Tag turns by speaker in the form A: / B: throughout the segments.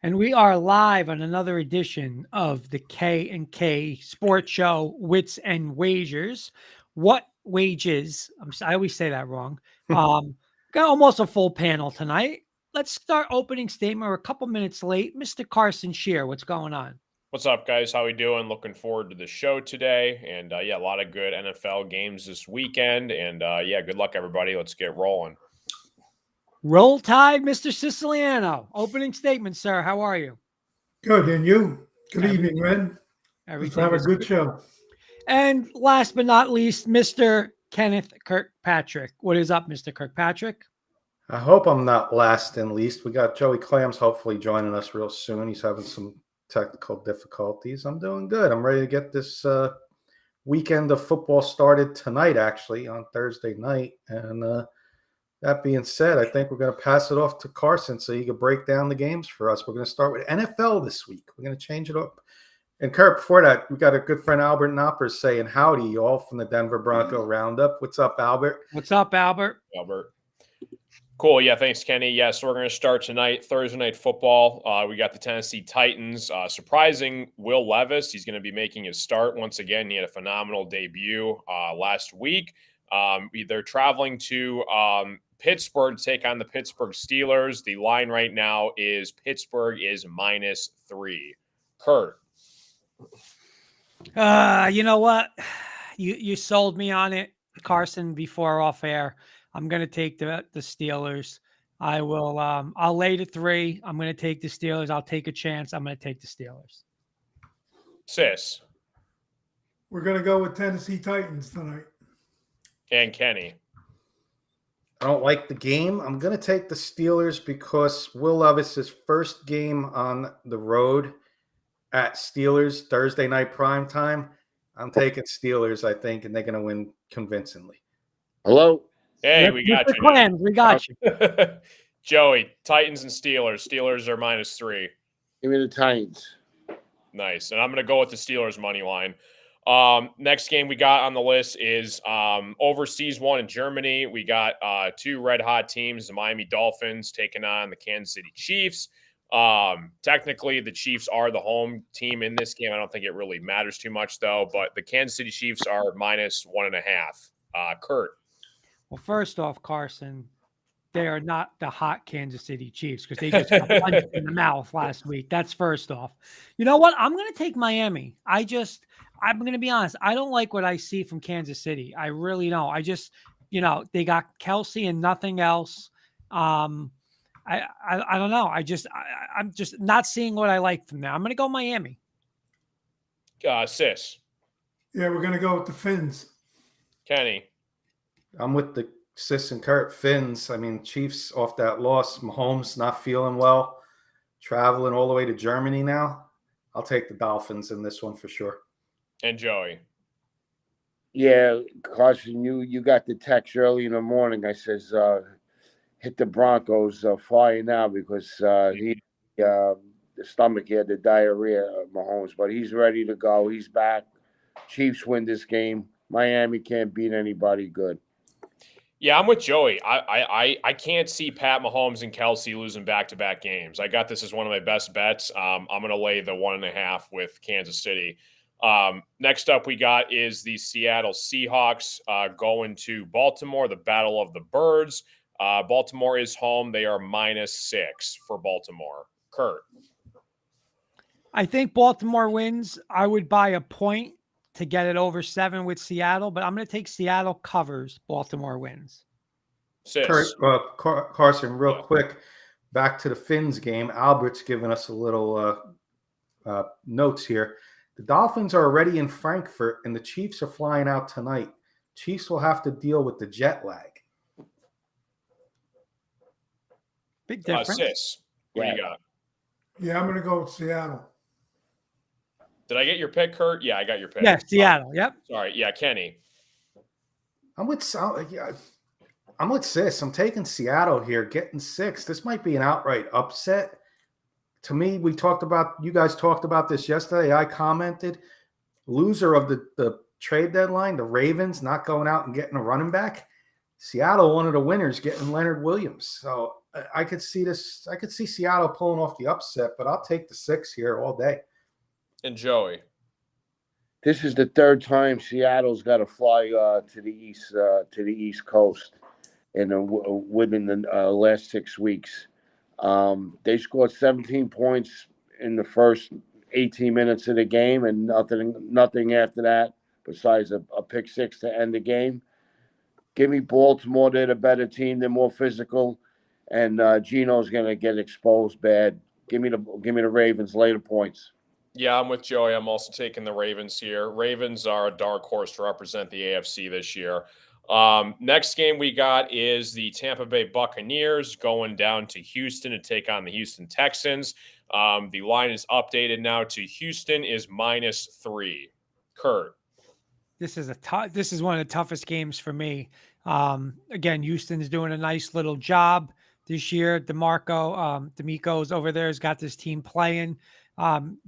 A: And we are live on another edition of the K and K Sports Show, Wits and Wagers. What wages? I always say that wrong. Got almost a full panel tonight. Let's start opening statement. We're a couple minutes late. Mr. Carson Shear, what's going on?
B: What's up, guys? How we doing? Looking forward to the show today, and a lot of good NFL games this weekend. And good luck, everybody. Let's get rolling.
A: Roll Tide, Mr. Siciliano. Opening statement, sir. How are you?
C: Good, and you? Good evening, Ren. Let's have a good show.
A: And last but not least, Mr. Kenneth Kirkpatrick. What is up, Mr. Kirkpatrick?
D: I hope I'm not last and least. We got Joey Clams hopefully joining us real soon. He's having some technical difficulties. I'm doing good. I'm ready to get this weekend of football started tonight, actually, on Thursday night. And that being said, I think we're going to pass it off to Carson so he can break down the games for us. We're going to start with NFL this week. We're going to change it up. And Kurt, before that, we got a good friend, Albert Knopper, saying howdy, all from the Denver Bronco Roundup. What's up, Albert?
A: What's up, Albert?
B: Cool. Yeah, thanks, Kenny. Yeah, so we're going to start tonight, Thursday Night Football. We got the Tennessee Titans. Surprising Will Levis. He's going to be making his start once again. He had a phenomenal debut last week. They're traveling to Pittsburgh to take on the Pittsburgh Steelers. The line right now is Pittsburgh is -3. Kurt.
A: You know what? You sold me on it, Carson, before off air. I'm going to take the Steelers. I will. I'll lay to 3. I'm going to take the Steelers. I'll take a chance. I'm going to take the Steelers.
B: Sis.
C: We're going to go with Tennessee Titans tonight.
B: And Kenny.
D: I don't like the game. I'm going to take the Steelers because Will Levis's first game on the road at Steelers Thursday night prime time. I'm taking Steelers, I think, and they're going to win convincingly.
E: Hello.
B: Hey, we got you.
A: Clams, we got you.
B: Joey, Titans and Steelers. Steelers are -3.
E: Give me the Titans.
B: Nice. And I'm going to go with the Steelers money line. Next game we got on the list is overseas one in Germany. We got 2 red hot teams, the Miami Dolphins taking on the Kansas City Chiefs. Technically, the Chiefs are the home team in this game. I don't think it really matters too much, though. But the Kansas City Chiefs are -1.5. Kurt.
A: Well, first off, Carson, they are not the hot Kansas City Chiefs because they just got punched in the mouth last week. That's first off. You know what? I'm going to take Miami. I'm going to be honest. I don't like what I see from Kansas City. I really don't. I just, they got Kelsey and nothing else. I don't know. I'm just not seeing what I like from them. I'm going to go Miami.
B: Sis.
C: Yeah, we're going to go with the Finns.
B: Kenny.
D: I'm with the Sis and Kurt Finns. I mean, Chiefs off that loss. Mahomes not feeling well. Traveling all the way to Germany now. I'll take the Dolphins in this one for sure.
B: And Joey.
E: Yeah, Carson, you got the text early in the morning. I says, hit the Broncos fire now because the stomach had the diarrhea, Mahomes. But he's ready to go. He's back. Chiefs win this game. Miami can't beat anybody good.
B: Yeah, I'm with Joey. I can't see Pat Mahomes and Kelsey losing back-to-back games. I got this as one of my best bets. I'm going to lay the 1.5 with Kansas City. Next up we got is the Seattle Seahawks going to Baltimore, the Battle of the Birds. Baltimore is home. They are -6 for Baltimore. Kurt.
A: I think Baltimore wins. I would buy a point to get it over 7 with Seattle, but I'm going to take Seattle covers. Baltimore wins.
D: Carson, real quick, back to the Finns game. Albert's giving us a little notes here. The Dolphins are already in Frankfurt, and the Chiefs are flying out tonight. Chiefs will have to deal with the jet lag.
A: Big difference.
B: Sis, what do you got?
C: Yeah, I'm going to go with Seattle.
B: Did I get your pick, Kurt? Yeah, I got your pick.
A: Yeah, Seattle. Yep.
B: Sorry. Yeah, Kenny.
D: I'm with Sis. I'm taking Seattle here, getting 6. This might be an outright upset. To me, you guys talked about this yesterday. I commented, loser of the trade deadline, the Ravens not going out and getting a running back. Seattle, one of the winners, getting Leonard Williams. So I could see this. I could see Seattle pulling off the upset, but I'll take the 6 here all day.
B: And Joey.
E: This is the third time Seattle's got to fly to the East Coast, and within the last 6 weeks, they scored 17 points in the first 18 minutes of the game, and nothing after that besides a pick six to end the game. Give me Baltimore. They're the better team. They're more physical, and Geno's going to get exposed bad. Give me the Ravens later points.
B: Yeah, I'm with Joey. I'm also taking the Ravens here. Ravens are a dark horse to represent the AFC this year. Next game we got is the Tampa Bay Buccaneers going down to Houston to take on the Houston Texans. The line is updated now to Houston is -3. Kurt.
A: This is one of the toughest games for me. Again, Houston is doing a nice little job this year. D'Amico's over there has got this team playing.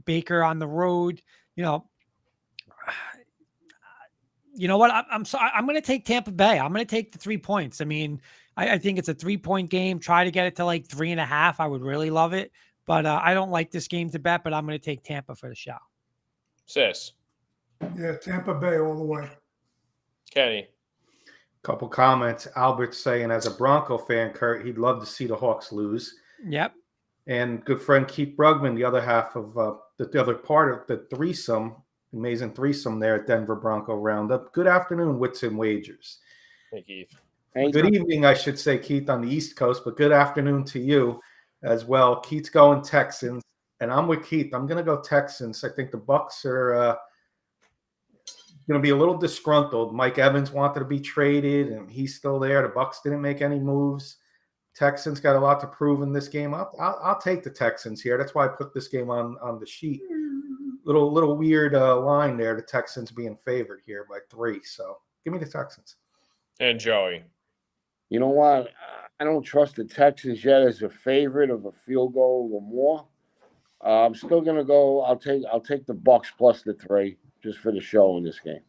A: Baker on the road, you know what? I'm sorry. I'm going to take Tampa Bay. I'm going to take the 3 points. I mean, I think it's a 3-point game. Try to get it to like 3.5. I would really love it, but I don't like this game to bet, but I'm going to take Tampa for the show.
B: Sis.
C: Yeah, Tampa Bay all the way.
B: Kenny.
D: Couple comments. Albert's saying, as a Bronco fan, Kurt, he'd love to see the Hawks lose.
A: Yep.
D: And good friend Keith Brugman, the other half of the other part of the threesome, amazing threesome there at Denver Bronco Roundup. Good afternoon, Wits and Wagers.
B: Hey, Keith.
D: Good evening, I should say, Keith, on the East Coast, but good afternoon to you as well. Keith's going Texans, and I'm with Keith. I'm going to go Texans. I think the Bucs are going to be a little disgruntled. Mike Evans wanted to be traded, and he's still there. The Bucs didn't make any moves. Texans got a lot to prove in this game. I'll take the Texans here. That's why I put this game on the sheet. Little weird line there. The Texans being favored here by 3. So give me the Texans.
B: And Joey.
E: You know what? I don't trust the Texans yet as a favorite of a field goal or more. I'm still gonna go. I'll take the Bucs plus the 3 just for the show in this game.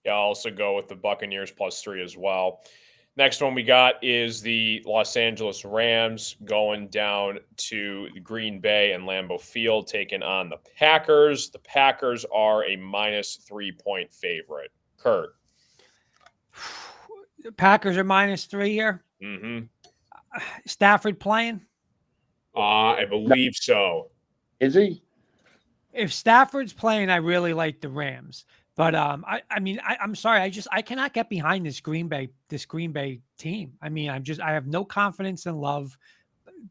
B: Yeah, I'll also go with the Buccaneers plus 3 as well. Next one we got is the Los Angeles Rams going down to Green Bay and Lambeau Field, taking on the Packers. The Packers are a -3-point favorite. Kurt.
A: The Packers are -3 here.
B: Mm-hmm.
A: Stafford playing?
B: I believe so.
E: Is he?
A: If Stafford's playing, I really like the Rams. But I'm sorry, I cannot get behind this Green Bay team. I mean, I have no confidence and love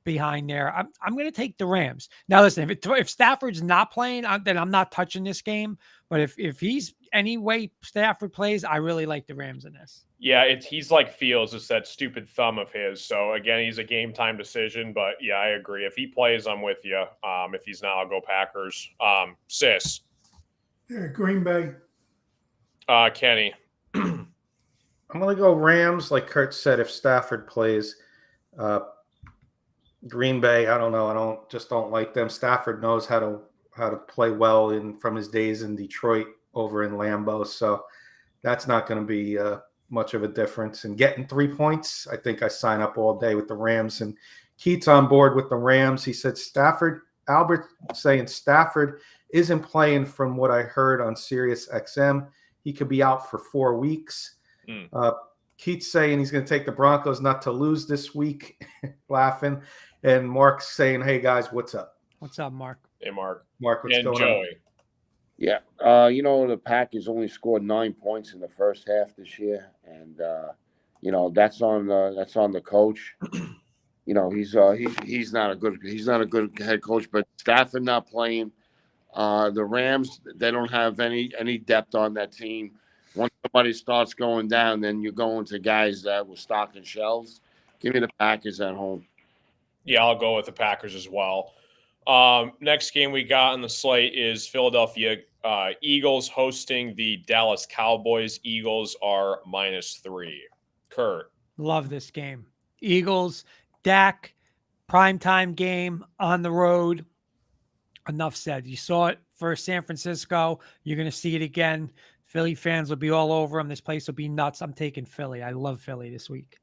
A: behind there. I'm going to take the Rams. Now, listen, if Stafford's not playing, then I'm not touching this game. But if he's any way Stafford plays, I really like the Rams in this.
B: Yeah, he's like Fields. It's that stupid thumb of his. So again, he's a game time decision. But yeah, I agree. If he plays, I'm with you. If he's not, I'll go Packers. Sis.
C: Yeah, Green Bay.
B: Kenny.
D: I'm going to go Rams. Like Kurt said, if Stafford plays, Green Bay, I don't know. I don't like them. Stafford knows how to play well from his days in Detroit over in Lambeau. So that's not going to be much of a difference. And getting 3 points, I think I sign up all day with the Rams. And Keith's on board with the Rams. He said Albert saying Stafford isn't playing from what I heard on Sirius XM. He could be out for 4 weeks. Keith's saying he's going to take the Broncos not to lose this week, laughing. And Mark's saying, hey, guys, what's up?
A: What's up, Mark?
B: Hey, Mark.
D: Mark, what's going
B: Joey.
D: on?
E: Yeah. The Packers only scored 9 points in the first half this year. And, that's on the coach. He's not a good head coach, but Stafford not playing. The Rams, they don't have any depth on that team. Once somebody starts going down, then you're going to guys that were stocking shelves. Give me the Packers at home.
B: Yeah, I'll go with the Packers as well. Next game we got on the slate is Philadelphia Eagles hosting the Dallas Cowboys. Eagles are -3. Kurt.
A: Love this game. Eagles, Dak, primetime game on the road. Enough said. You saw it for San Francisco. You're going to see it again. Philly fans will be all over them. This place will be nuts. I'm taking Philly. I love Philly this week.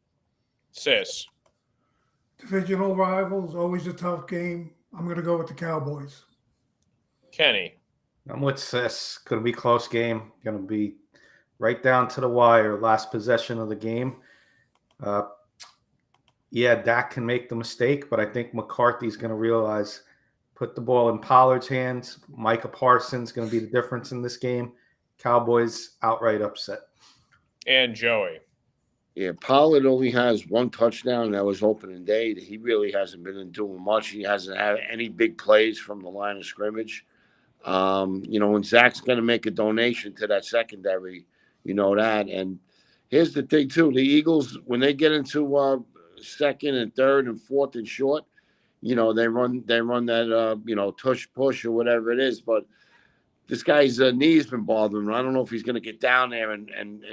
B: Sis.
C: Divisional rivals, always a tough game. I'm going to go with the Cowboys.
B: Kenny.
D: I'm with Sis. Going to be a close game. Going to be right down to the wire. Last possession of the game. Yeah, Dak can make the mistake, but I think McCarthy's going to realize, put the ball in Pollard's hands. Micah Parsons going to be the difference in this game. Cowboys outright upset.
B: And Joey.
E: Yeah, Pollard only has one touchdown. That was opening day. He really hasn't been doing much. He hasn't had any big plays from the line of scrimmage. When Zach's going to make a donation to that secondary, you know that. And here's the thing, too. The Eagles, when they get into second and third and fourth and short, they run that, tush push or whatever it is. But this guy's knee's been bothering him. I don't know if he's going to get down there and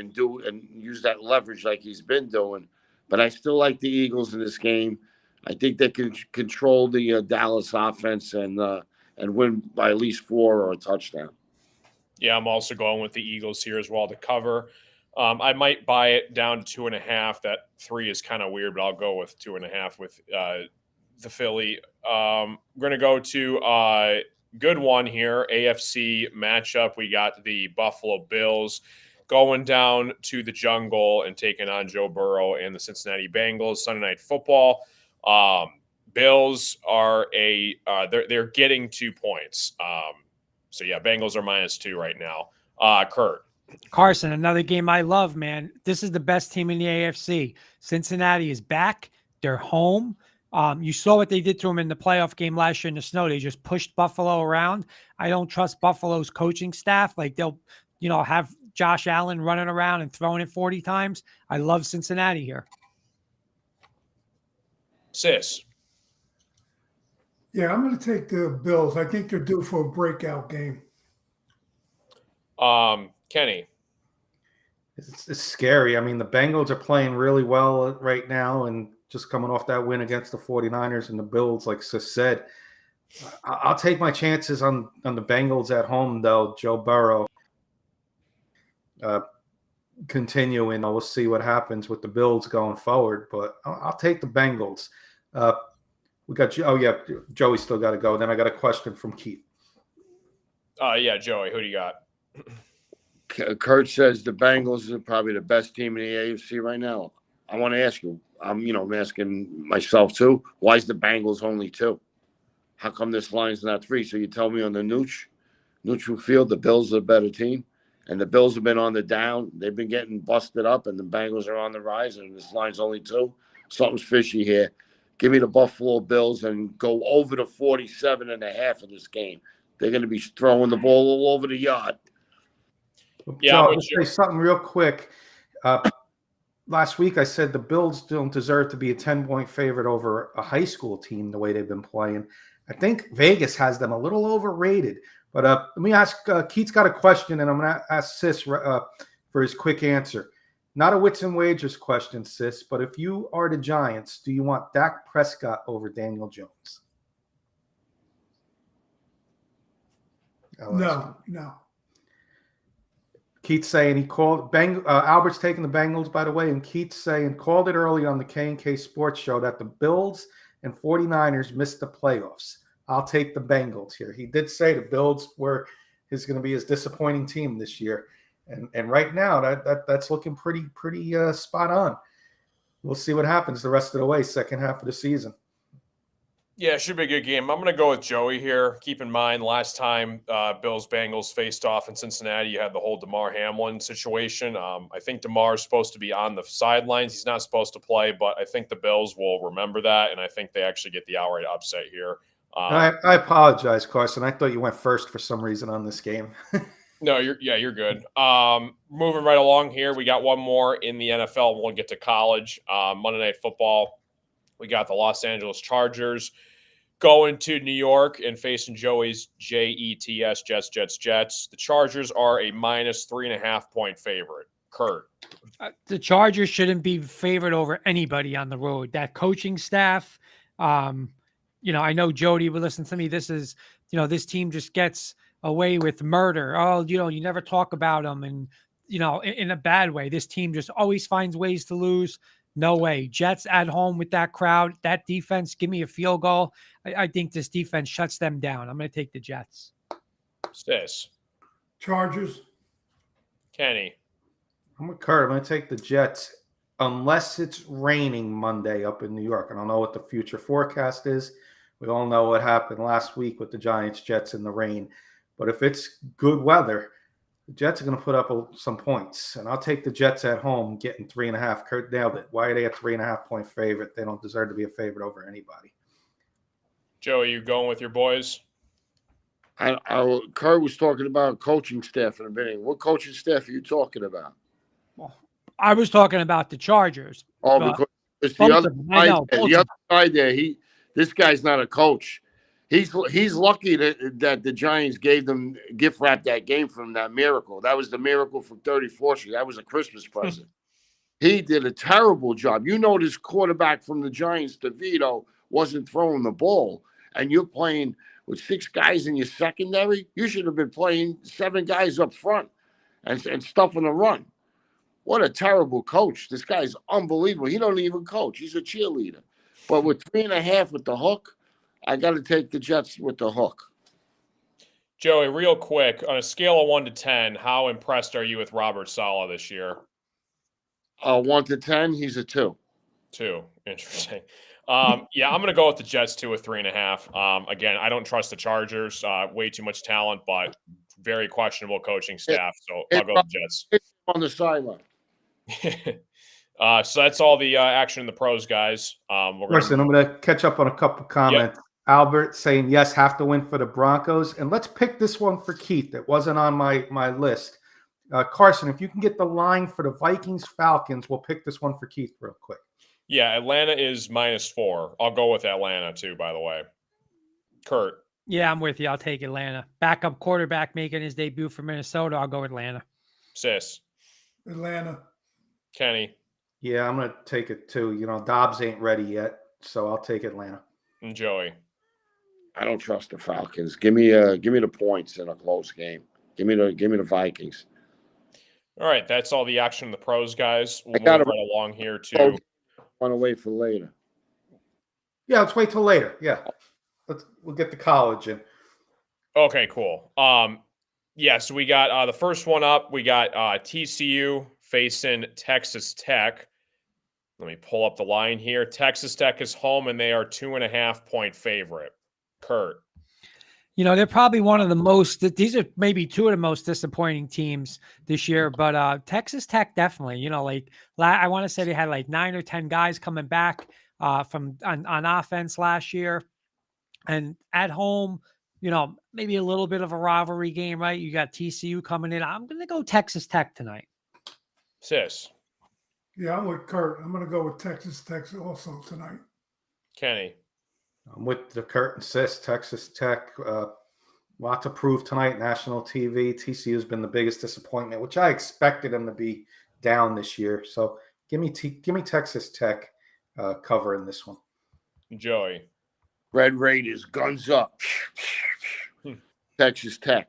E: use that leverage like he's been doing. But I still like the Eagles in this game. I think they can control the Dallas offense and win by at least 4 or a touchdown.
B: Yeah, I'm also going with the Eagles here as well to cover. I might buy it down to 2.5. That 3 is kind of weird, but I'll go with 2.5 with the Philly. We're going to go to good one here, AFC matchup. We got the Buffalo Bills going down to the jungle and taking on Joe Burrow and the Cincinnati Bengals. Sunday Night Football. Bills are they're getting 2 points. So yeah, Bengals are -2 right now. Kurt.
A: Carson, another game I love, man. This is the best team in the AFC. Cincinnati is back. They're home. You saw what they did to them in the playoff game last year in the snow. They just pushed Buffalo around. I don't trust Buffalo's coaching staff. Like they'll, have Josh Allen running around and throwing it 40 times. I love Cincinnati here.
B: Sis.
C: Yeah, I'm going to take the Bills. I think they're due for a breakout game.
B: Kenny.
D: It's scary. I mean, the Bengals are playing really well right now and just coming off that win against the 49ers, and the Bills, like Sis said. I'll take my chances on the Bengals at home, though. Joe Burrow continuing. We'll see what happens with the Bills going forward, but I'll take the Bengals. We got Joey still got to go. Then I got a question from Keith.
B: Yeah, Joey, who do you got?
E: Kurt says the Bengals are probably the best team in the AFC right now. I want to ask you, I'm asking myself too, why is the Bengals only 2? How come this line's not 3? So you tell me on the neutral field, the Bills are a better team, and the Bills have been on the down. They've been getting busted up, and the Bengals are on the rise, and this line's only 2. Something's fishy here. Give me the Buffalo Bills and go over the 47.5 of this game. They're going to be throwing the ball all over the yard.
D: Yeah, I'll just say something real quick. Last week I said the Bills don't deserve to be a 10-point favorite over a high school team the way they've been playing. I think Vegas has them a little overrated. But let me ask, Keith's got a question, and I'm going to ask Sis for his quick answer. Not a Wits and Wagers question, Sis, but if you are the Giants, do you want Dak Prescott over Daniel Jones?
C: No.
D: Keith's saying he called Albert's taking the Bengals, by the way, and Keith's saying called it early on the K&K Sports Show that the Bills and 49ers missed the playoffs. I'll take the Bengals here. He did say the Bills is going to be his disappointing team this year, and right now that's looking pretty spot on. We'll see what happens the rest of the way, second half of the season.
B: Yeah, it should be a good game. I'm going to go with Joey here. Keep in mind, last time Bills-Bengals faced off in Cincinnati, you had the whole Damar Hamlin situation. I think Damar is supposed to be on the sidelines. He's not supposed to play, but I think the Bills will remember that, and I think they actually get the outright upset here.
D: I apologize, Carson. I thought you went first for some reason on this game.
B: No, you're good. Moving right along here, we got one more in the NFL. We'll get to college. Monday Night Football. We got the Los Angeles Chargers going to New York and facing Joey's Jets. The Chargers are a -3.5-point favorite. Kurt.
A: The Chargers shouldn't be favored over anybody on the road. That coaching staff, I know Jody would listen to me. This is, this team just gets away with murder. Oh, you never talk about them, and in a bad way. This team just always finds ways to lose. No way. Jets at home with that crowd, that defense. Give me a field goal. I think this defense shuts them down. I'm going to take the Jets.
B: Sis.
C: Chargers.
B: Kenny.
D: I'm with Kurt. I'm going to take the Jets unless it's raining Monday up in New York. I don't know what the future forecast is. We all know what happened last week with the Giants-Jets in the rain. But if it's good weather, the Jets are going to put up some points. And I'll take the Jets at home getting 3.5. Kurt nailed it. Why are they a 3.5-point favorite? They don't deserve to be a favorite over anybody.
B: Joe, are you going with your boys?
E: Kurt was talking about coaching staff in a minute. What coaching staff are you talking about?
A: Well, I was talking about the Chargers.
E: Oh, because it's the other side there. This guy's not a coach. He's lucky that the Giants gave them gift wrap that game from that miracle. That was the miracle from 34th Street. That was a Christmas present. He did a terrible job. This quarterback from the Giants, DeVito, wasn't throwing the ball, and you're playing with 6 guys in your secondary. You should have been playing 7 guys up front and stuffing the run. What a terrible coach. This guy's unbelievable. He don't even coach. He's a cheerleader. But with 3.5 with the hook, I got to take the Jets with the hook.
B: Joey, real quick, on a scale of 1 to 10, how impressed are you with Robert Saleh this year?
E: 1 to 10, he's a 2.
B: 2. Interesting. Yeah, I'm going to go with the Jets too with 3.5. Again, I don't trust the Chargers. Way too much talent, but very questionable coaching staff. So I'll go with the Jets.
E: On the sideline.
B: So that's all the action in the pros, guys.
D: I'm going to catch up on a couple comments. Yep. Albert saying, yes, have to win for the Broncos. And let's pick this one for Keith. It wasn't on my list. Carson, if you can get the line for the Vikings-Falcons, we'll pick this one for Keith real quick.
B: Yeah, Atlanta is -4. I'll go with Atlanta too, by the way. Kurt.
A: Yeah, I'm with you. I'll take Atlanta. Backup quarterback making his debut for Minnesota. I'll go Atlanta.
B: Sis.
C: Atlanta.
B: Kenny.
D: Yeah, I'm going to take it too. Dobbs ain't ready yet, so I'll take Atlanta.
B: And Joey.
E: I don't trust the Falcons. Give me the points in a close game. Give me the Vikings.
B: All right, that's all the action in the pros, guys. We'll move right along here to
E: want to wait for later.
D: Yeah, let's wait till later. Yeah. We'll get the college in.
B: Okay, cool. Yeah, so we got the first one up. We got TCU facing Texas Tech. Let me pull up the line here. Texas Tech is home, and they are 2.5-point favorite. Kurt.
A: They're probably one of the most, these are maybe 2 of the most disappointing teams this year, but Texas Tech definitely, I want to say they had like 9 or 10 guys coming back on offense last year. And at home, maybe a little bit of a rivalry game, right? You got TCU coming in. I'm going to go Texas Tech tonight.
B: Sis.
C: Yeah, I'm with Kurt. I'm going to go with Texas Tech also tonight.
B: Kenny.
D: I'm with the Kurt and Sis. Texas Tech, lot to prove tonight. National TV. TCU has been the biggest disappointment, which I expected them to be down this year. So give me Texas Tech covering this one.
B: Joey.
E: Red Raiders, guns up. Texas Tech.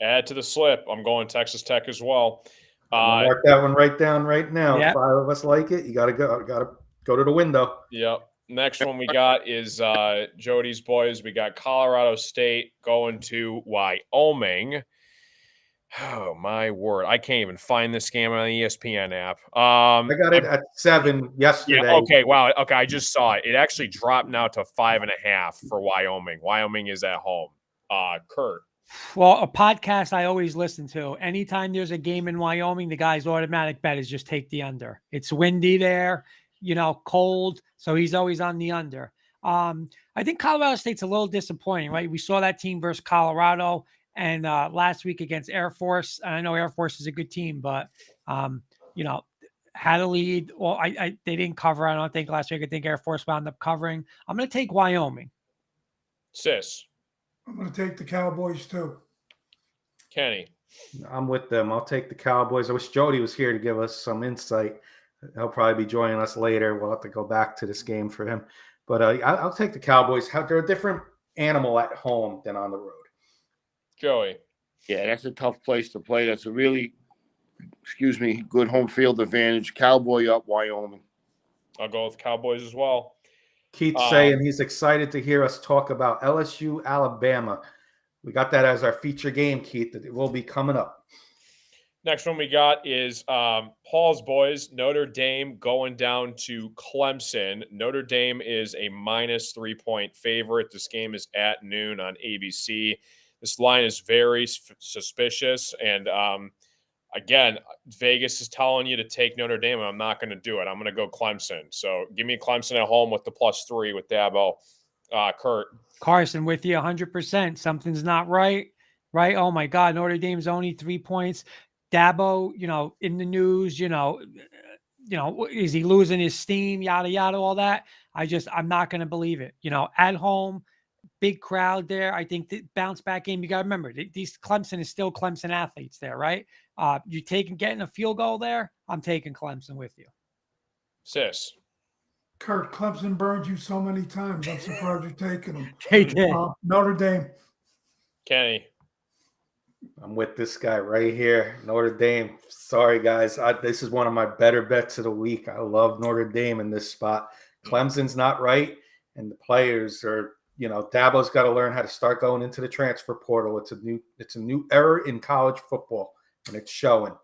B: Add to the slip. I'm going Texas Tech as well.
D: Mark that one right down right now.
A: Yep.
D: 5 of us like it. You got to go to the window.
B: Yep. Next one we got is Jody's boys. We got Colorado State going to Wyoming. Oh, my word. I can't even find this game on the ESPN app.
D: I got it at 7 yesterday.
B: Yeah, okay, wow. Okay, I just saw it. It actually dropped now to 5.5 for Wyoming. Wyoming is at home. Kurt.
A: Well, a podcast I always listen to. Anytime there's a game in Wyoming, the guy's automatic bet is just take the under. It's windy there, cold, so he's always on the under. I think Colorado State's a little disappointing, right? We saw that team versus Colorado and last week against Air Force. And I know Air Force is a good team, but had a lead. Well, they didn't cover. I don't think last week. I think Air Force wound up covering. I'm going to take Wyoming.
B: Sis.
C: I'm going to take the Cowboys too.
B: Kenny.
D: I'm with them. I'll take the Cowboys. I wish Jody was here to give us some insight. He'll probably be joining us later. We'll have to go back to this game for him. But I'll take the Cowboys. They're a different animal at home than on the road.
B: Joey.
E: Yeah, that's a tough place to play. That's a really, good home field advantage. Cowboy up, Wyoming.
B: I'll go with Cowboys as well.
D: Keith's saying he's excited to hear us talk about LSU, Alabama. We got that as our feature game, Keith, that it will be coming up.
B: Next one we got is Paul's boys, Notre Dame, going down to Clemson. Notre Dame is a minus 3-point favorite. This game is at noon on ABC. This line is very suspicious. And again, Vegas is telling you to take Notre Dame, and I'm not going to do it. I'm going to go Clemson. So give me Clemson at home with the +3 with Dabo. Kurt.
A: Carson with you 100%. Something's not right. Right? Oh, my God. Notre Dame's only 3 points. Dabo, in the news, is he losing his steam, yada, yada, all that. I'm not going to believe it. At home, big crowd there. I think the bounce back game, you got to remember, these Clemson is still Clemson athletes there, right? You getting a field goal there? I'm taking Clemson with you.
B: Sis.
C: Kurt, Clemson burned you so many times. I'm surprised you're taking them.
A: They did.
C: Notre Dame.
B: Kenny.
D: I'm with this guy right here, Notre Dame. Sorry, guys. This is one of my better bets of the week. I love Notre Dame in this spot. Clemson's not right, and the players are, Dabo's got to learn how to start going into the transfer portal. It's a new era in college football, and it's showing.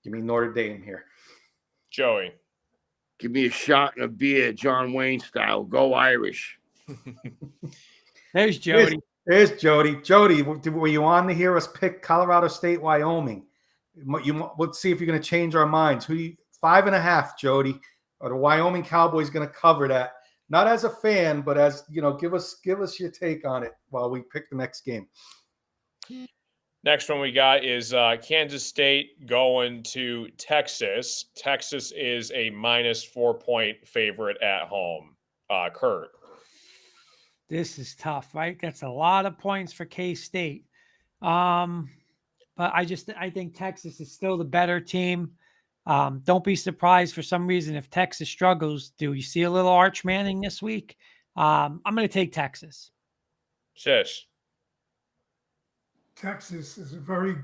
D: Give me Notre Dame here.
B: Joey.
E: Give me a shot and a beer, John Wayne style. Go Irish.
A: There's Jody.
D: There's Jody. Jody, were you on to hear us pick Colorado State, Wyoming? Let's see if you're going to change our minds. 5.5, Jody. Are the Wyoming Cowboys going to cover that? Not as a fan, but as give us your take on it while we pick the next game.
B: Next one we got is Kansas State going to Texas. Texas is a minus 4-point favorite at home. Kurt.
A: This is tough, right? That's a lot of points for K-State. But I think Texas is still the better team. Don't be surprised for some reason if Texas struggles. Do you see a little Arch Manning this week? I'm going to take Texas.
B: Sis.
C: Texas is very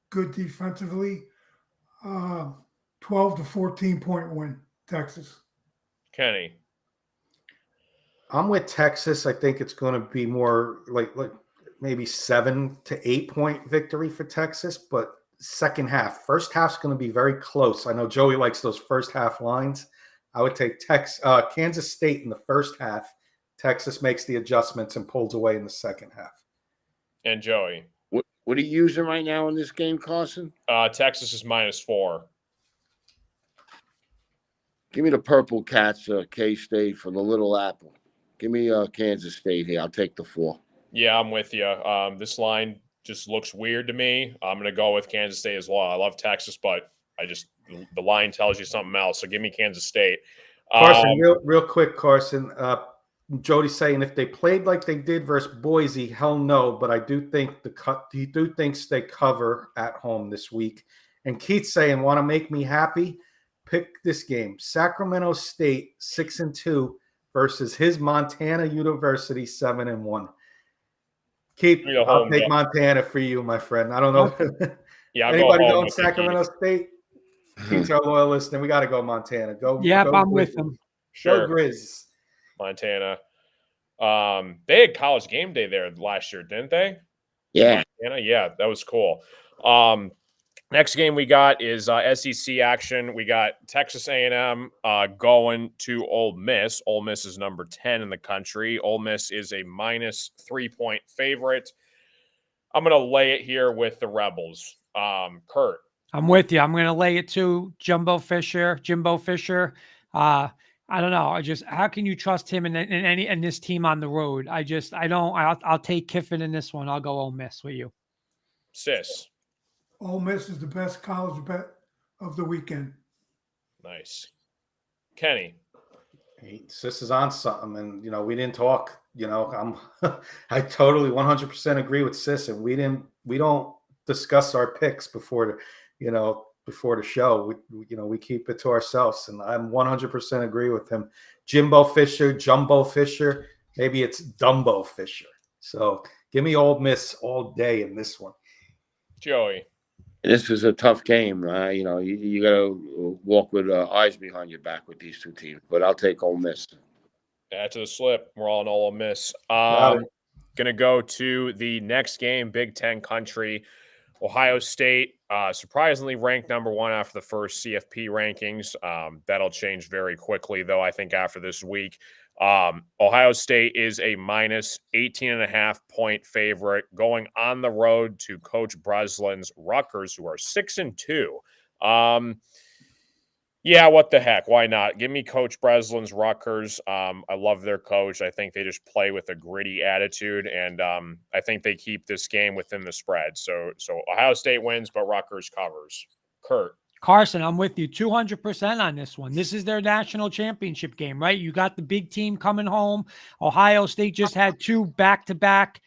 C: good defensively. 12 to 14 point win, Texas.
B: Kenny.
D: I'm with Texas. I think it's going to be more like maybe 7 to 8 point victory for Texas, but second half. First half's going to be very close. I know Joey likes those first half lines. I would take Kansas State in the first half. Texas makes the adjustments and pulls away in the second half.
B: And Joey.
E: What are you using right now in this game, Carson?
B: Texas is -4.
E: Give me the Purple Cats, K-State for the Little Apple. Give me Kansas State here. I'll take the 4.
B: Yeah, I'm with you. This line just looks weird to me. I'm going to go with Kansas State as well. I love Texas, but the line tells you something else. So give me Kansas State.
D: Carson, real quick, Carson. Jody's saying if they played like they did versus Boise, hell no. But I do think he thinks they cover at home this week. And Keith's saying, want to make me happy? Pick this game. Sacramento State 6-2 versus his Montana University 7-1. Keith, I'll take Montana for you, my friend. I don't know.
B: Yeah,
D: anybody going Sacramento State? Keith's our loyal listener. We got to go Montana.
A: Yep, I'm with them.
B: Sure.
D: Go Grizz.
B: Montana. They had College Game Day there last year, didn't they?
E: Yeah.
B: Montana? Yeah, that was cool. Next game we got is SEC action. We got Texas A&M going to Ole Miss. Ole Miss is number 10 in the country. Ole Miss is a -3-point favorite. I'm going to lay it here with the Rebels. Kurt.
A: I'm with you. I'm going to lay it to Jimbo Fisher. I don't know. How can you trust him in this team on the road? I don't. I'll take Kiffin in this one. I'll go Ole Miss with you.
B: Sis.
C: Ole Miss is the best college bet of the weekend.
B: Nice. Kenny.
D: Sis is on something, and we didn't talk. I totally 100% agree with Sis, and we don't discuss our picks before the show. We keep it to ourselves, and I'm 100% agree with him. Jumbo Fisher, maybe it's Dumbo Fisher. So Give me Ole Miss all day in this one.
B: Joey.
E: This is a tough game. You got to walk with eyes behind your back with these two teams. But I'll take Ole Miss.
B: Add to the slip. We're all in Ole Miss.
D: Got it.
B: Going to go to the next game, Big Ten country. Ohio State, surprisingly ranked number 1 after the first CFP rankings. That'll change very quickly, though, I think, after this week. Ohio State is a minus 18.5 point favorite going on the road to Coach Breslin's Rutgers, who are 6-2. Yeah, what the heck? Why not? Give me Coach Breslin's Rutgers. I love their coach. I think they just play with a gritty attitude, and I think they keep this game within the spread. So Ohio State wins, but Rutgers covers. Kurt.
A: Carson, I'm with you 200% on this one. This is their national championship game, right? You got the big team coming home. Ohio State just had 2 back-to-back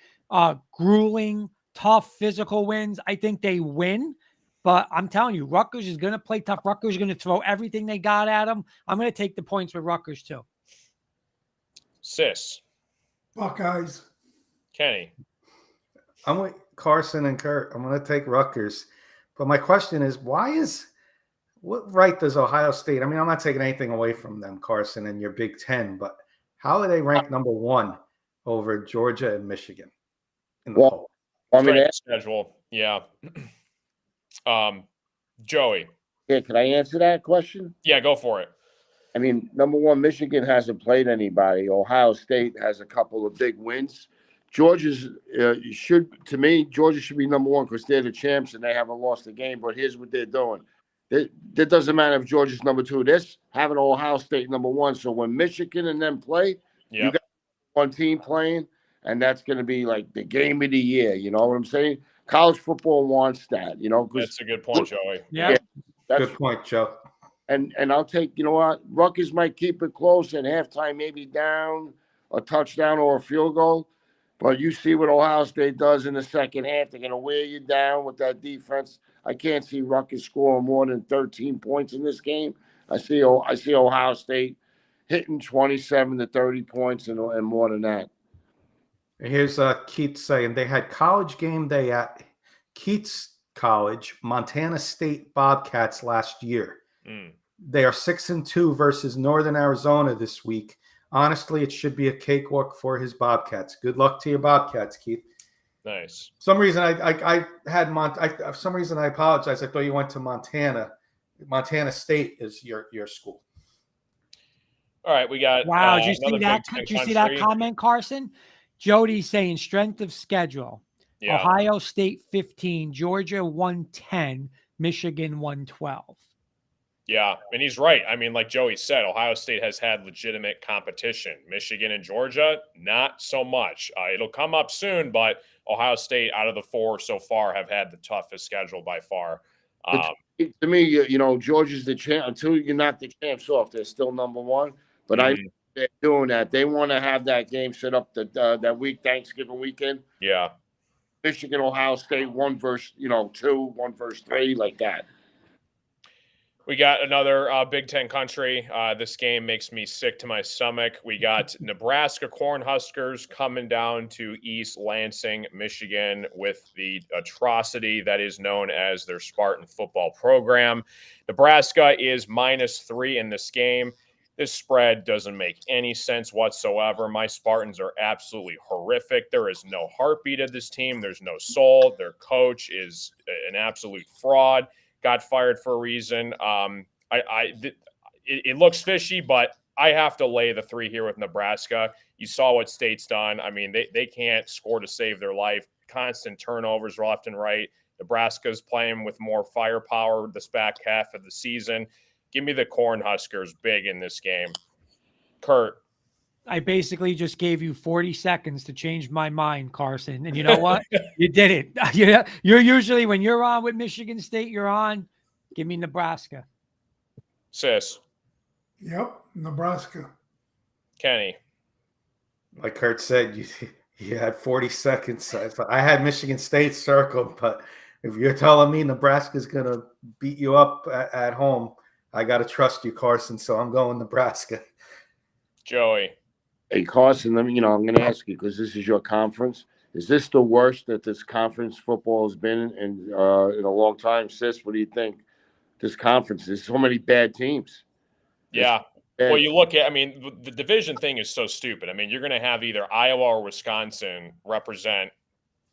A: grueling, tough physical wins. I think they win. But I'm telling you, Rutgers is going to play tough. Rutgers is going to throw everything they got at them. I'm going to take the points with Rutgers, too.
B: Sis.
C: Buckeyes.
B: Kenny.
D: I'm with Carson and Kurt. I'm going to take Rutgers. But my question is, what right does Ohio State? I mean, I'm not taking anything away from them, Carson, and your Big Ten, but how are they ranked number 1 over Georgia and Michigan in the poll?
E: I mean,
B: Schedule. Yeah. Joey.
E: Yeah, can I answer that question?
B: Yeah, go for it.
E: I mean, number 1, Michigan hasn't played anybody. Ohio State has a couple of big wins. Georgia should be number 1 because they're the champs and they haven't lost a game. But here's what they're doing. That doesn't matter if Georgia's number 2. This having Ohio State number 1. So when Michigan and them play, you got one team playing, and that's going to be like the game of the year. You know what I'm saying? College football wants that.
B: That's a good point, Joey.
A: Yeah,
E: that's
D: good point, Joe.
E: And I'll take. You know what? Rutgers might keep it close at halftime, maybe down a touchdown or a field goal. But you see what Ohio State does in the second half. They're going to wear you down with that defense. I can't see Rutgers scoring more than 13 points in this game. I see Ohio State hitting 27 to 30 points and more than that.
D: Here's Keith saying they had college game day at Keith's College, Montana State Bobcats last year. They are 6-2 versus Northern Arizona this week. Honestly, it should be a cakewalk for his Bobcats. Good luck to your Bobcats, Keith.
B: Nice.
D: For some reason I for some reason I apologize. I thought you went to Montana. Montana State is your school.
B: All right, we got.
A: Wow, did you see that comment, Carson? Jody's saying strength of schedule. Yeah. Ohio State 15, Georgia 110, Michigan 112.
B: Yeah, and he's right. I mean, like Joey said, Ohio State has had legitimate competition. Michigan and Georgia, not so much. It'll come up soon, but Ohio State, out of the 4 so far, have had the toughest schedule by far.
E: To me, Georgia's the champ. Until you're not the champs off, they're still number 1. But they're doing that. They want to have that game set up that week, Thanksgiving weekend.
B: Yeah.
E: Michigan, Ohio State, 1 versus 2, 1 versus 3, like that.
B: We got another Big Ten country. This game makes me sick to my stomach. We got Nebraska Cornhuskers coming down to East Lansing, Michigan, with the atrocity that is known as their Spartan football program. Nebraska is -3 in this game. This spread doesn't make any sense whatsoever. My Spartans are absolutely horrific. There is no heartbeat of this team. There's no soul. Their coach is an absolute fraud. Got fired for a reason. It looks fishy, but I have to lay the 3 here with Nebraska. You saw what State's done. I mean, they can't score to save their life. Constant turnovers left and right. Nebraska's playing with more firepower this back half of the season. Give me the Cornhuskers big in this game. Kurt.
A: I basically just gave you 40 seconds to change my mind, Carson. And you know what? You did it. You're usually, when you're on with Michigan State, you're on. Give me Nebraska.
B: Sis.
C: Yep, Nebraska.
B: Kenny.
D: Like Kurt said, you had 40 seconds. I had Michigan State circled, but if you're telling me Nebraska's going to beat you up at home, I got to trust you, Carson, so I'm going Nebraska.
B: Joey.
E: Hey, Carson, I'm going to ask you, because this is your conference. Is this the worst that this conference football has been in a long time? Sis, what do you think? This conference, there's so many bad teams.
B: Yeah. Well, you look at, I mean, the division thing is so stupid. I mean, you're going to have either Iowa or Wisconsin represent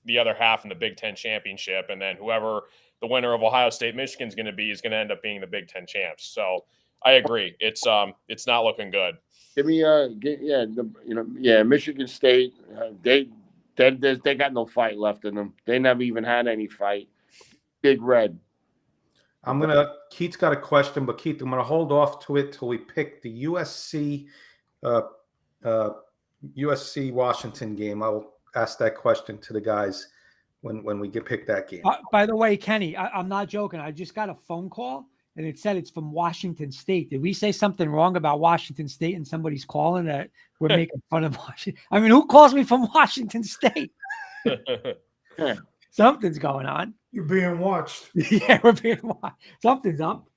B: the other half in the Big Ten championship, and then whoever the winner of Ohio State Michigan's going to be is going to end up being the Big Ten champs. So I agree. It's not looking good.
E: Give me Michigan State. They got no fight left in them. They never even had any fight. Big Red.
D: Keith's got a question, but Keith, I'm gonna hold off to it till we pick the USC Washington game. I will ask that question to the guys when we pick that game.
A: By the way, Kenny, I'm not joking. I just got a phone call and it said it's from Washington State. Did we say something wrong about Washington State and somebody's calling that we're making fun of Washington? I mean, who calls me from Washington State? Something's going on.
C: You're being watched.
A: Yeah, we're being watched. Something's up.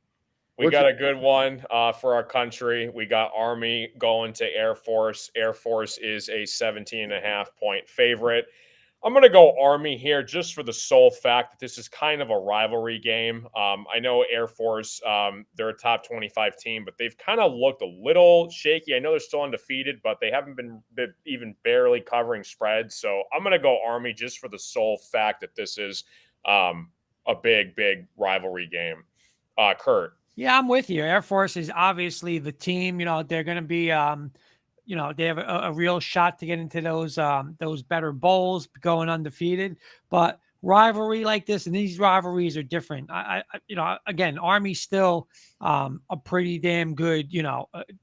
B: We got a good one for our country. We got Army going to Air Force. Air Force is a 17.5-point favorite. I'm going to go Army here just for the sole fact that this is kind of a rivalry game. I know Air Force, they're a top 25 team, but they've kind of looked a little shaky. I know they're still undefeated, but they haven't been even barely covering spreads. So I'm going to go Army just for the sole fact that this is a big, big rivalry game. Kurt.
A: Yeah, I'm with you. Air Force is obviously the team. They're going to be, they have a real shot to get into those better bowls, going undefeated. But rivalry like this, and these rivalries are different. Again, Army's still a pretty damn good,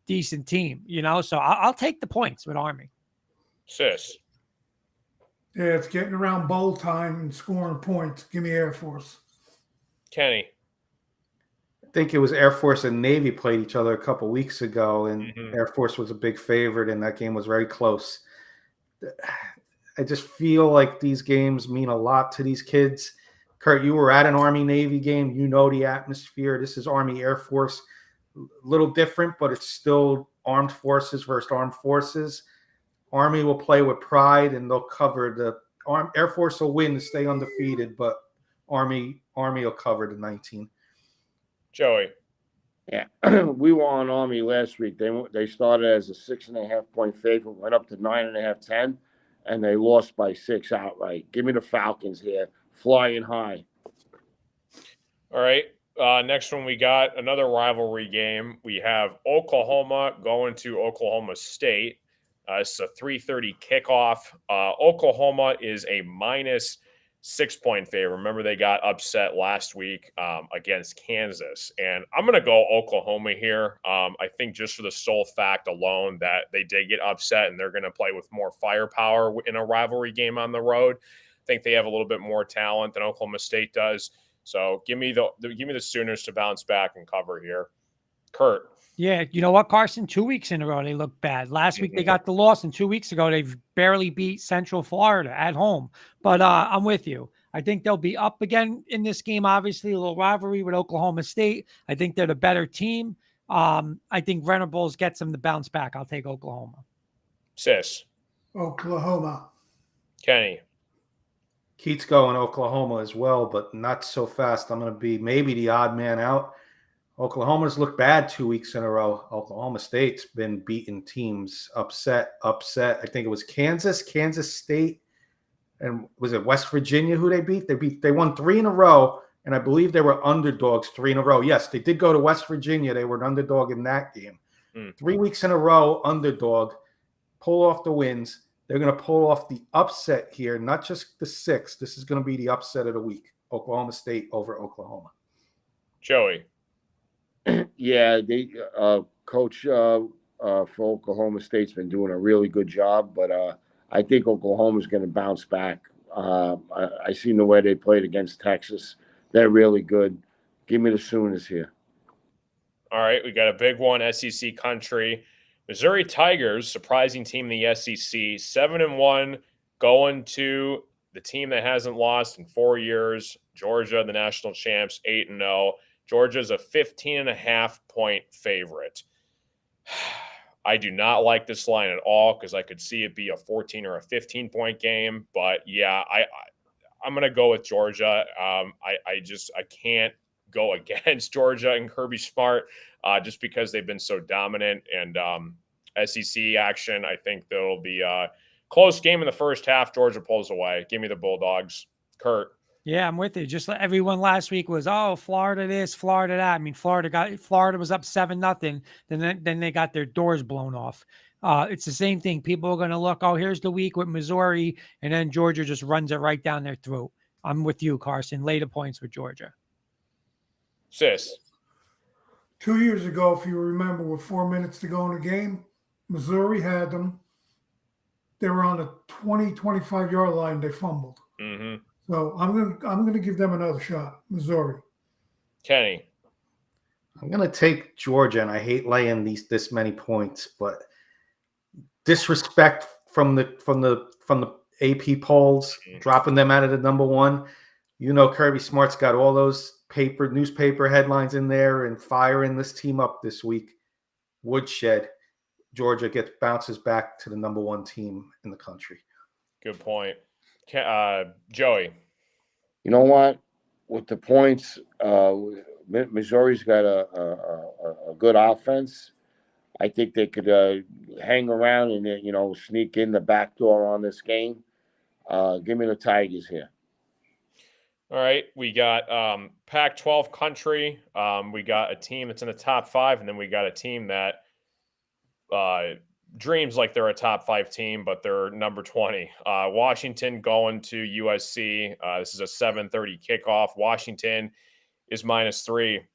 A: decent team. So I'll take the points with Army.
B: Sis.
C: Yeah, it's getting around bowl time and scoring points. Give me Air Force.
B: Kenny.
D: I think it was Air Force and Navy played each other a couple weeks ago, and Air Force was a big favorite, and that game was very close. I just feel like these games mean a lot to these kids. Kurt, you were at an Army-Navy game. You know the atmosphere. This is Army-Air Force. A little different, but it's still armed forces versus armed forces. Army will play with pride, and they'll cover Air Force will win to stay undefeated, but Army will cover the 19.
B: Joey.
E: Yeah, we were on Army last week. They started as a 6.5-point favorite, went up to 9.5, 10, and they lost by 6 outright. Give me the Falcons here, flying high.
B: All right. Next one, we got another rivalry game. We have Oklahoma going to Oklahoma State. It's a 3:30 kickoff. Oklahoma is a minus 6-point favorite. Remember, they got upset last week against Kansas. And I'm going to go Oklahoma here. I think just for the sole fact alone that they did get upset and they're going to play with more firepower in a rivalry game on the road. I think they have a little bit more talent than Oklahoma State does. So give me the Sooners to bounce back and cover here. Kurt.
A: Yeah, you know what, Carson? 2 weeks in a row, they look bad. Last week, they got the loss, and 2 weeks ago, they've barely beat Central Florida at home. But I'm with you. I think they'll be up again in this game, obviously, a little rivalry with Oklahoma State. I think they're the better team. I think Venables gets them to bounce back. I'll take Oklahoma.
B: Sis.
C: Oklahoma.
B: Kenny.
D: Keith's going Oklahoma as well, but not so fast. I'm going to be maybe the odd man out. Oklahoma's looked bad 2 weeks in a row. Oklahoma State's been beating teams upset. I think it was Kansas State, and was it West Virginia who they beat? They won 3 in a row, and I believe they were underdogs 3 in a row. Yes, they did go to West Virginia. They were an underdog in that game. 3 weeks in a row, underdog, pull off the wins. They're going to pull off the upset here, not just the 6. This is going to be the upset of the week. Oklahoma State over Oklahoma.
B: Joey.
E: Yeah, they coach for Oklahoma State's been doing a really good job, but I think Oklahoma's going to bounce back. I seen the way they played against Texas. They're really good. Give me the Sooners here.
B: All right, we got a big one, SEC country. Missouri Tigers, surprising team in the SEC, 7-1, going to the team that hasn't lost in 4 years. Georgia, the national champs, 8-0. Georgia's a 15.5-point favorite. I do not like this line at all because I could see it be a 14 or a 15-point game. But yeah, I'm going to go with Georgia. I can't go against Georgia and Kirby Smart just because they've been so dominant. And SEC action, I think there'll be a close game in the first half. Georgia pulls away. Give me the Bulldogs. Kurt.
A: Yeah, I'm with you. Just like everyone last week was, oh, Florida this, Florida that. I mean, Florida was up 7-0. Then they got their doors blown off. It's the same thing. People are going to look, oh, here's the week with Missouri, and then Georgia just runs it right down their throat. I'm with you, Carson. Lay the points with Georgia.
B: Sis.
C: 2 years ago, if you remember, with 4 minutes to go in the game, Missouri had them. They were on the 20, 25-yard line. They fumbled.
B: Mm-hmm.
C: So I'm gonna give them another shot, Missouri.
B: Kenny.
D: I'm gonna take Georgia, and I hate laying this many points, but disrespect from the AP polls, dropping them out of the number one. You know, Kirby Smart's got all those newspaper headlines in there and firing this team up this week. Woodshed. Georgia bounces back to the number one team in the country.
B: Good point. Joey.
E: You know what? With the points, Missouri's got a good offense. I think they could hang around and sneak in the back door on this game. Give me the Tigers here.
B: All right, we got Pac-12 country. We got a team that's in the top 5, and then we got a team that dreams like they're a top 5 team, but they're number 20. Washington going to USC. This is a 7:30 kickoff. Washington is -3.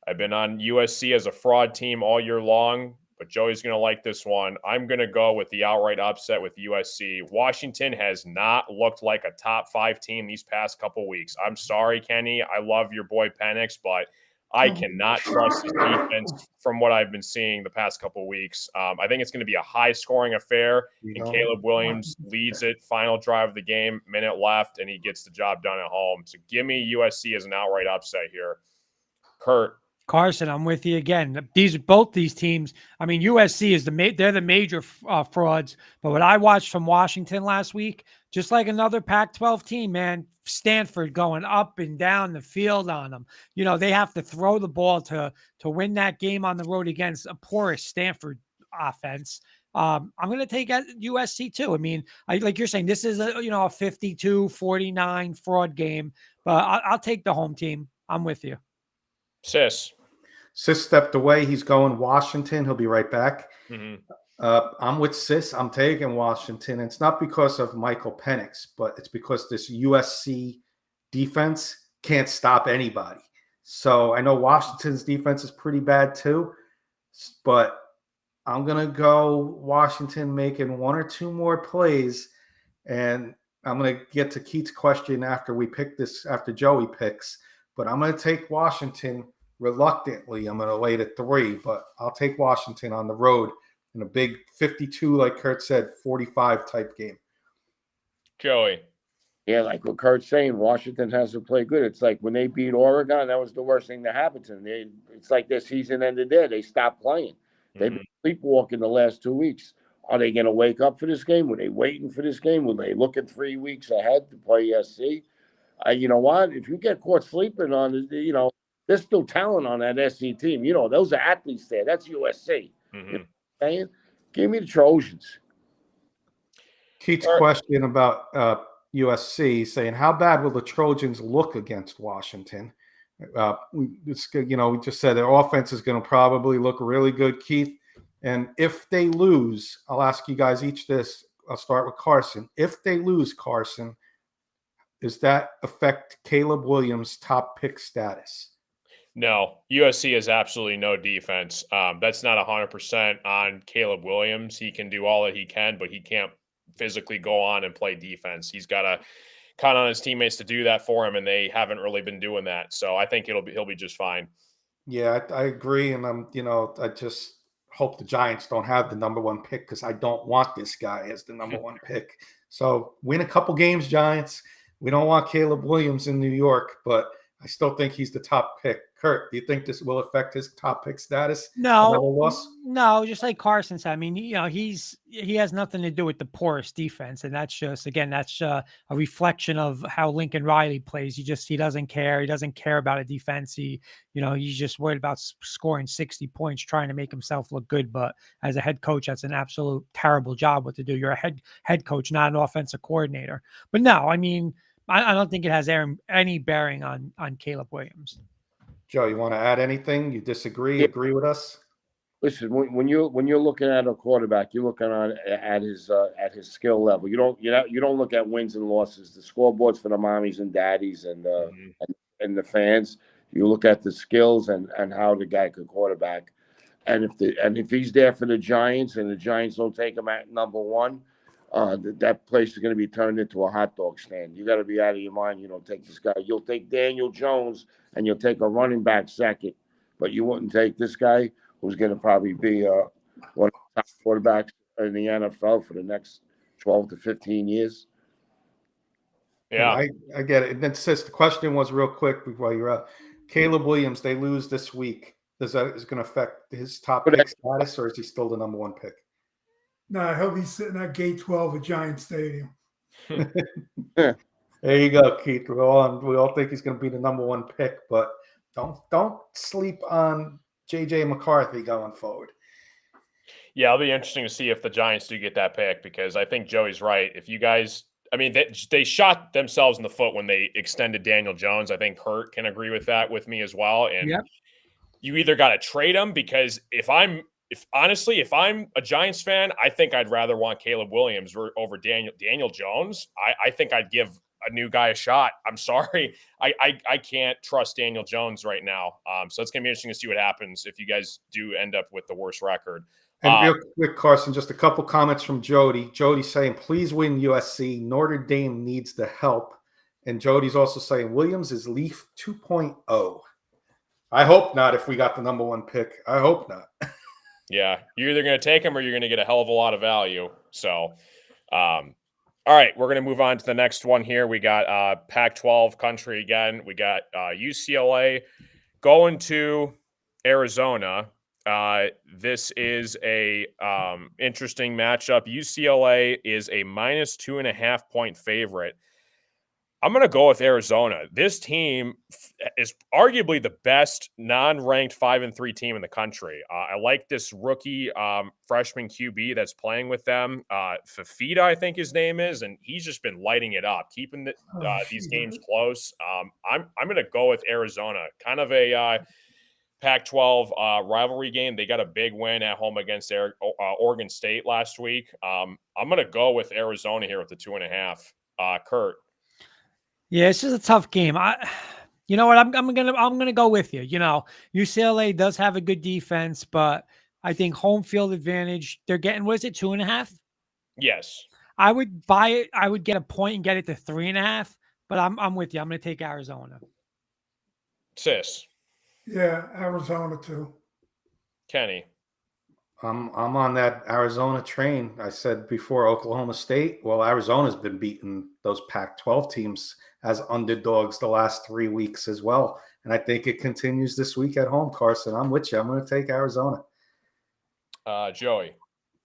B: I've been on USC as a fraud team all year long, but Joey's going to like this one. I'm going to go with the outright upset with USC. Washington has not looked like a top 5 team these past couple weeks. I'm sorry, Kenny. I love your boy Penix, but I cannot trust his defense from what I've been seeing the past couple of weeks. I think it's going to be a high-scoring affair, and Caleb Williams leads it. Final drive of the game, minute left, and he gets the job done at home. So give me USC as an outright upset here. Kurt.
A: Carson, I'm with you again. Both these teams. I mean, USC is they're the major frauds. But what I watched from Washington last week, just like another Pac-12 team, man, Stanford going up and down the field on them. You know, they have to throw the ball to win that game on the road against a porous Stanford offense. I'm going to take USC too. I mean, like you're saying, this is a 52-49 fraud game, but I'll take the home team. I'm with you.
B: Sis
D: stepped away. He's going Washington. He'll be right back.
B: Mm-hmm.
D: I'm with Sis. I'm taking Washington. It's not because of Michael Penix, but it's because this USC defense can't stop anybody. So I know Washington's defense is pretty bad too, but I'm going to go Washington making 1 or 2 more plays. And I'm going to get to Keith's question after Joey picks, but I'm going to take Washington reluctantly. I'm going to lay it 3, but I'll take Washington on the road in a big 52, like Kurt said, 45 type game.
B: Joey.
E: Yeah, like what Kurt's saying, Washington has to play good. It's like when they beat Oregon, that was the worst thing that happened to them. It's like their season ended there. They stopped playing. They've been sleepwalking the last 2 weeks. Are they going to wake up for this game? Were they waiting for this game? Were they looking 3 weeks ahead to play SC? You know what? If you get caught sleeping on, there's still talent on that SC team. Those are athletes there. That's USC.
B: Mm-hmm.
E: You know what I'm saying? Give me the Trojans.
D: Keith's question about USC saying, how bad will the Trojans look against Washington? We just said their offense is going to probably look really good, Keith. And if they lose, I'll ask you guys each this. I'll start with Carson. If they lose, Carson, does that affect Caleb Williams' top pick status?
B: No, USC has absolutely no defense. That's not 100% on Caleb Williams. He can do all that he can, but he can't physically go on and play defense. He's got to count on his teammates to do that for him, and they haven't really been doing that. So I think he'll be just fine.
D: Yeah, I agree, and I just hope the Giants don't have the number 1 pick because I don't want this guy as the number 1 pick. So win a couple games, Giants. We don't want Caleb Williams in New York, but I still think he's the top pick Kurt, do you think this will affect his top pick status?
A: No,
D: Another loss?
A: no, just like Carson said. I mean, he has nothing to do with the porous defense, and that's just that's a reflection of how Lincoln Riley plays. He doesn't care. He doesn't care about a defense. He's just worried about scoring 60 points, trying to make himself look good. But as a head coach, that's an absolute terrible job. What to do? You're a head coach, not an offensive coordinator. But no, I mean, I don't think it has any bearing on Caleb Williams.
D: Joe, you want to add anything? You disagree?
E: Yeah.
D: Agree with us?
E: Listen, when you're looking at a quarterback, you're looking at his skill level. You don't look at wins and losses. The scoreboards for the mommies and daddies and the fans. You look at the skills and how the guy could quarterback. And if he's there for the Giants and the Giants don't take him at number one, that place is going to be turned into a hot dog stand. You got to be out of your mind. You don't take this guy. You'll take Daniel Jones and you'll take a running back second, but you wouldn't take this guy who's going to probably be one of the top quarterbacks in the NFL for the next 12 to 15 years.
B: Yeah,
D: I get it. And then sis, the question was real quick before you're up. Caleb Williams, they lose this week. Is going to affect his top pick status, or is he still the number one pick?
C: No, he'll be sitting at gate 12 at Giant Stadium.
D: There you go, Keith. We all think he's going to be the number one pick, but don't sleep on JJ McCarthy going forward.
B: Yeah, it'll be interesting to see if the Giants do get that pick, because I think Joey's right. If you guys, I mean, they shot themselves in the foot when they extended Daniel Jones. I think Kurt can agree with that with me as well. And you either got to trade him, because if I'm a Giants fan, I think I'd rather want Caleb Williams over Daniel Jones. I think I'd give a new guy a shot. I'm sorry. I can't trust Daniel Jones right now. So it's going to be interesting to see what happens if you guys do end up with the worst record.
D: And real quick, Carson, just a couple comments from Jody. Jody's saying, please win USC. Notre Dame needs the help. And Jody's also saying, Williams is Leaf 2.0. I hope not if we got the number one pick. I hope not.
B: Yeah, you're either going to take him or you're going to get a hell of a lot of value. So, all right, we're going to move on to the next one here. We got Pac-12 country again. We got UCLA going to Arizona. This is a interesting matchup. UCLA is a minus 2.5 point favorite. I'm going to go with Arizona. This team is arguably the best non-ranked 5-3 team in the country. I like this rookie freshman QB that's playing with them. Fafita, I think his name is, and he's just been lighting it up, keeping these games close. I'm going to go with Arizona. Kind of a Pac-12 rivalry game. They got a big win at home against Oregon State last week. I'm going to go with Arizona here with the 2.5. Kurt.
A: Yeah, it's just a tough game. You know what? I'm gonna go with you. UCLA does have a good defense, but I think home field advantage. They're getting, what is it, 2.5?
B: Yes.
A: I would buy it. I would get a point and get it to 3.5. But I'm with you. I'm gonna take Arizona.
B: Sis.
C: Yeah, Arizona too.
B: Kenny.
D: I'm on that Arizona train. I said before Oklahoma State. Well, Arizona's been beating those Pac-12 teams as underdogs the last 3 weeks as well. And I think it continues this week at home, Carson. I'm with you. I'm going to take Arizona.
B: Joey.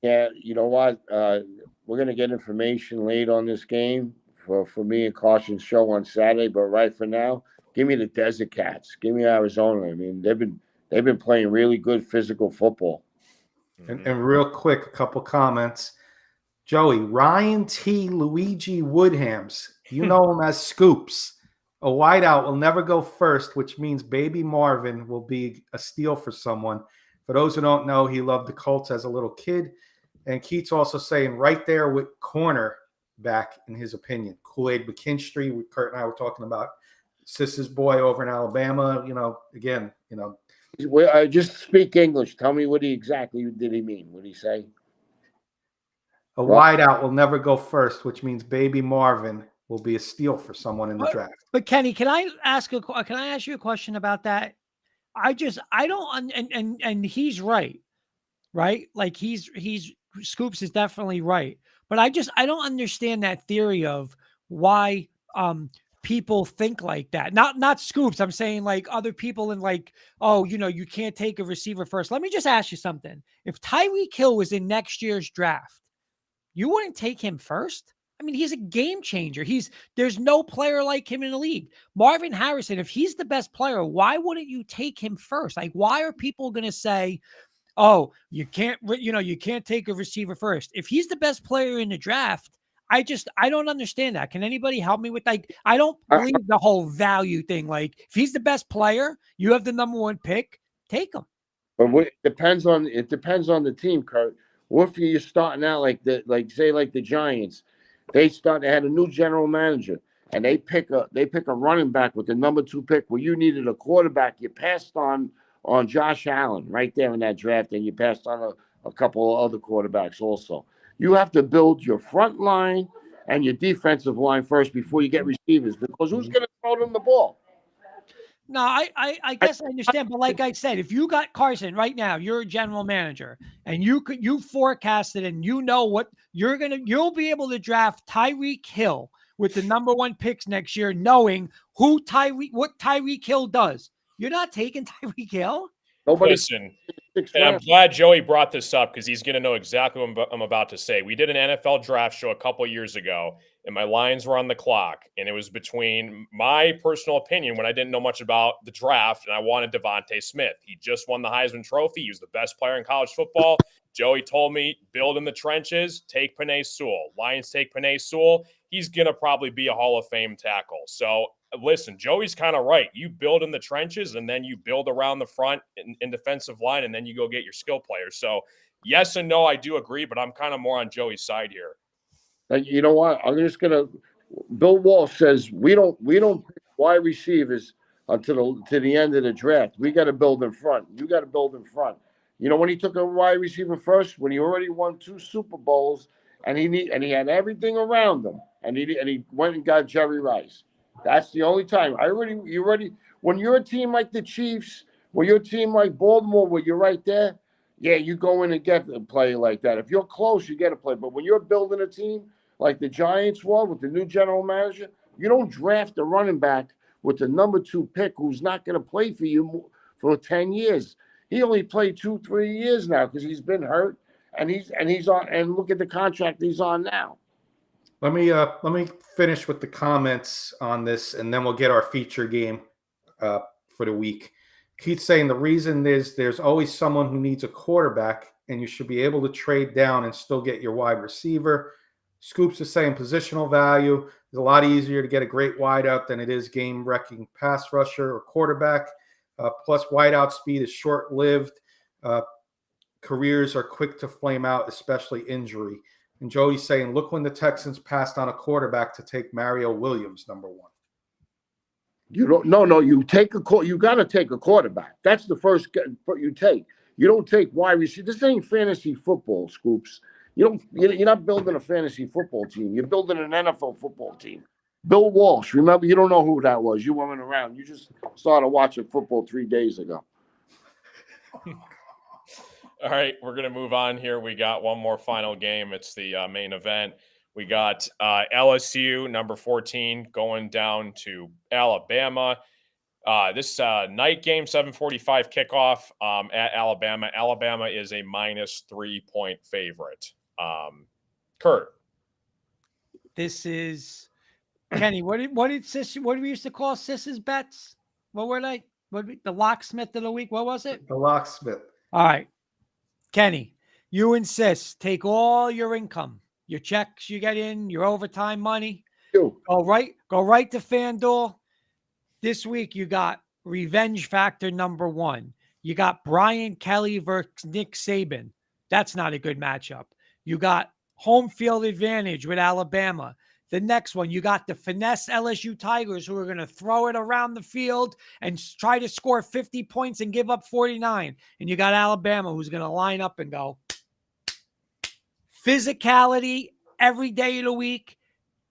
E: Yeah, you know what? We're going to get information late on this game for me and Carson's show on Saturday. But right for now, give me the Desert Cats. Give me Arizona. I mean, they've been playing really good physical football.
D: And real quick, a couple comments. Joey, Ryan T. Luigi Woodhams. You know him as Scoops. A wideout will never go first, which means Baby Marvin will be a steal for someone. For those who don't know, he loved the Colts as a little kid. And Keith's also saying right there with corner back, in his opinion. Kool-Aid McKinstry, Kurt and I were talking about Sis's boy over in Alabama.
E: Just speak English. Tell me what exactly did he mean? What did he say?
D: A wideout will never go first, which means Baby Marvin will be a steal for someone in the draft.
A: But Kenny, can I ask you a question about that? I don't, and he's right? Like he's Scoops is definitely right. But I don't understand that theory of why people think like that. Not Scoops. I'm saying like other people in like, oh, you can't take a receiver first. Let me just ask you something. If Tyreek Hill was in next year's draft, you wouldn't take him first? I mean, he's a game changer. There's no player like him in the league. Marvin Harrison, if he's the best player, why wouldn't you take him first? Like, why are people going to say, oh, you can't take a receiver first? If he's the best player in the draft, I don't understand that. Can anybody help me with, like, I don't believe the whole value thing. Like, if he's the best player, you have the number one pick, take him.
E: But it depends on the team, Kurt. What if you're starting out like the Giants? They had a new general manager, and they pick a running back with the number 2 pick where you needed a quarterback. You passed on Josh Allen right there in that draft, and you passed on a couple of other quarterbacks also. You have to build your front line and your defensive line first before you get receivers, because who's going to throw them the ball?
A: No, I guess I understand, but like I said, if you got Carson right now, you're a general manager, and you forecasted and what you'll be able to draft Tyreek Hill with the number 1 picks next year, knowing what Tyreek Hill does. You're not taking Tyreek Hill.
B: Listen, and I'm glad Joey brought this up because he's going to know exactly what I'm about to say. We did an NFL draft show a couple years ago, and my Lions were on the clock, and it was between my personal opinion when I didn't know much about the draft, and I wanted Devontae Smith. He just won the Heisman Trophy. He was the best player in college football. Joey told me, build in the trenches, take Penei Sewell. Lions take Penei Sewell. He's going to probably be a Hall of Fame tackle. So, listen, Joey's kind of right. You build in the trenches, and then you build around the front in defensive line, and then you go get your skill players. So, yes and no, I do agree, but I'm kind of more on Joey's side here.
E: You know what? I'm just gonna. Bill Walsh says we don't pick wide receivers until to the end of the draft. We got to build in front. You got to build in front. You know when he took a wide receiver first, when he already won 2 Super Bowls, and he had everything around him, and he went and got Jerry Rice. That's the only time. When you're a team like the Chiefs, when you're a team like Baltimore, where you're right there, yeah, you go in and get a player like that. If you're close, you get a player. But when you're building a team like the Giants were with the new general manager, you don't draft a running back with the number 2 pick who's not going to play for you for 10 years. He only played 2-3 years now because he's been hurt, and he's on. And look at the contract he's on now.
D: Let me finish with the comments on this, and then we'll get our feature game for the week. Keith's saying the reason is there's always someone who needs a quarterback, and you should be able to trade down and still get your wide receiver. Scoops is saying positional value is a lot easier to get a great wideout than it is game-wrecking pass rusher or quarterback. Plus, wideout speed is short-lived. Careers are quick to flame out, especially injury. And Joey's saying, look when the Texans passed on a quarterback to take Mario Williams, number 1.
E: You don't. No. You take You got to take a quarterback. That's the first you take. You don't take wide receiver. This ain't fantasy football, Scoops. You're not building a fantasy football team. You're building an NFL football team. Bill Walsh. Remember, you don't know who that was. You weren't around. You just started watching football 3 days ago.
B: All right, we're going to move on here. We got one more final game. It's the main event. We got LSU, number 14, going down to Alabama. This night game, 7:45 kickoff at Alabama. Alabama is a minus 3-point favorite. Kurt.
A: This is Kenny. What do we used to call Sis's bets? What were they? The locksmith of the week? What was it?
D: The locksmith.
A: All right. Kenny, you and Sis take all your income, your checks you get in, your overtime money. Go right to FanDuel. This week you got revenge factor number 1. You got Brian Kelly versus Nick Saban. That's not a good matchup. You got home field advantage with Alabama. The next one, you got the finesse LSU Tigers who are going to throw it around the field and try to score 50 points and give up 49. And you got Alabama who's going to line up and go. Physicality every day of the week.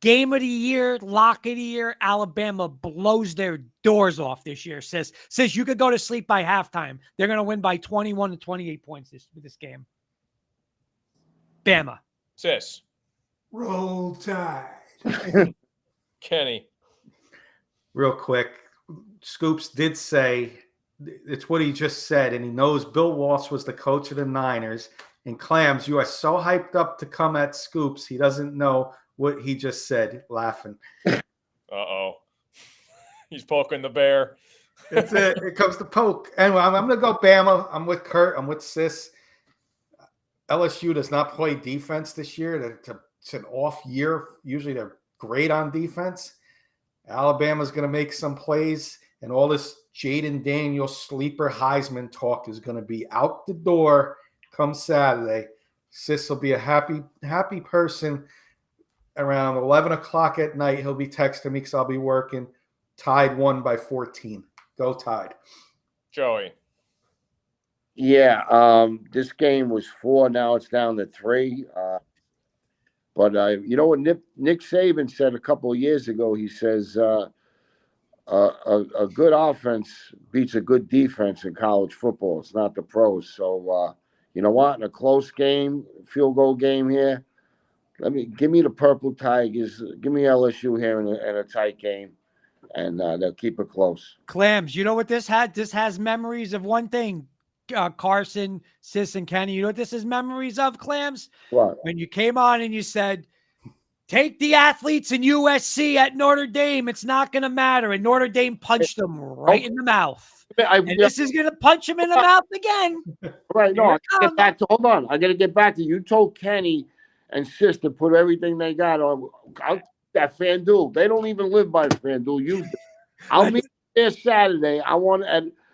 A: Game of the year, lock of the year. Alabama blows their doors off this year. Says you could go to sleep by halftime. They're going to win by 21 to 28 points this game. Bama.
B: Sis.
C: Roll Tide.
B: Kenny.
D: Real quick, Scoops did say it's what he just said, and he knows Bill Walsh was the coach of the Niners. And Clams, you are so hyped up to come at Scoops, he doesn't know what he just said, laughing.
B: Uh-oh. He's poking the bear.
D: That's it. It comes to poke. Anyway, I'm going to go Bama. I'm with Kurt. I'm with Sis. LSU does not play defense this year. It's an off year. Usually they're great on defense. Alabama's going to make some plays, and all this Jaden Daniels sleeper Heisman talk is going to be out the door come Saturday. Sis will be a happy person. Around 11 o'clock at night, he'll be texting me because I'll be working. Tide won by 14. Go Tide.
B: Joey.
E: Yeah, this game was 4. Now it's down to 3. But you know what Nick Saban said a couple of years ago? He says a good offense beats a good defense in college football. It's not the pros. So you know what? In a close game, field goal game here, give me the Purple Tigers. Give me LSU here in a tight game, and they'll keep it close.
A: Clams, you know what this had? This has memories of one thing. Carson, Sis, and Kenny. You know what this is memories of, Clams?
E: What?
A: When you came on and you said, take the athletes in USC at Notre Dame. It's not going to matter. And Notre Dame punched them right in the mouth. And this is going to punch him in the mouth again.
E: Right. No, hold on. I got to get back to you. You told Kenny and Sis to put everything they got on that FanDuel. They don't even live by FanDuel. Use it. I'll meet you there Saturday.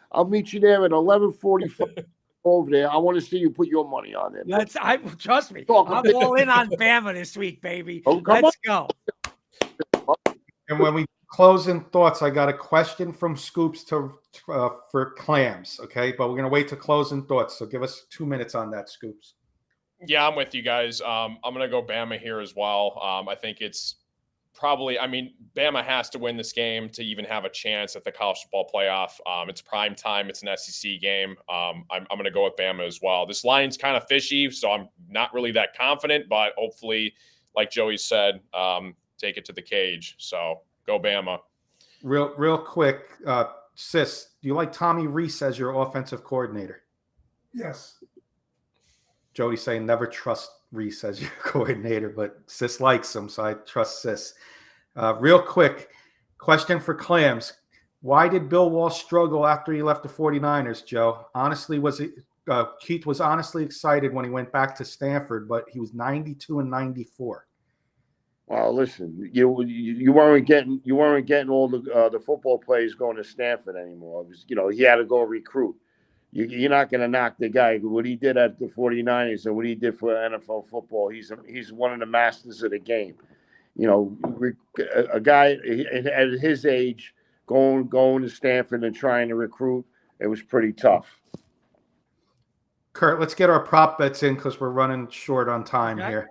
E: I'll meet you there at 11:45 over there. I want to see you put your money on it.
A: Trust me. I'm all in on Bama this week, baby. Let's go.
D: And when we close in thoughts, I got a question from Scoops for Clams. Okay, but we're gonna wait to close in thoughts. So give us 2 minutes on that, Scoops.
B: Yeah, I'm with you guys. I'm gonna go Bama here as well. I think it's probably, Bama has to win this game to even have a chance at the college football playoff. It's prime time. It's an SEC game. I'm going to go with Bama as well. This line's kind of fishy, so I'm not really that confident, but hopefully, like Joey said, take it to the cage. So go Bama.
D: Real quick, Sis, do you like Tommy Rees as your offensive coordinator?
C: Yes.
D: Jody's saying never trust Reese as your coordinator, but Sis likes him, so I trust Sis. Real quick, question for Clams. Why did Bill Walsh struggle after he left the 49ers, Joe? Honestly, Keith was honestly excited when he went back to Stanford, but he was 92 and 94.
E: Well, listen, you weren't getting all the football players going to Stanford anymore. It was, he had to go recruit. You're not going to knock the guy. What he did at the 49ers and what he did for NFL football, he's one of the masters of the game. A guy at his age going to Stanford and trying to recruit, it was pretty tough.
D: Kurt, let's get our prop bets in because we're running short on time here.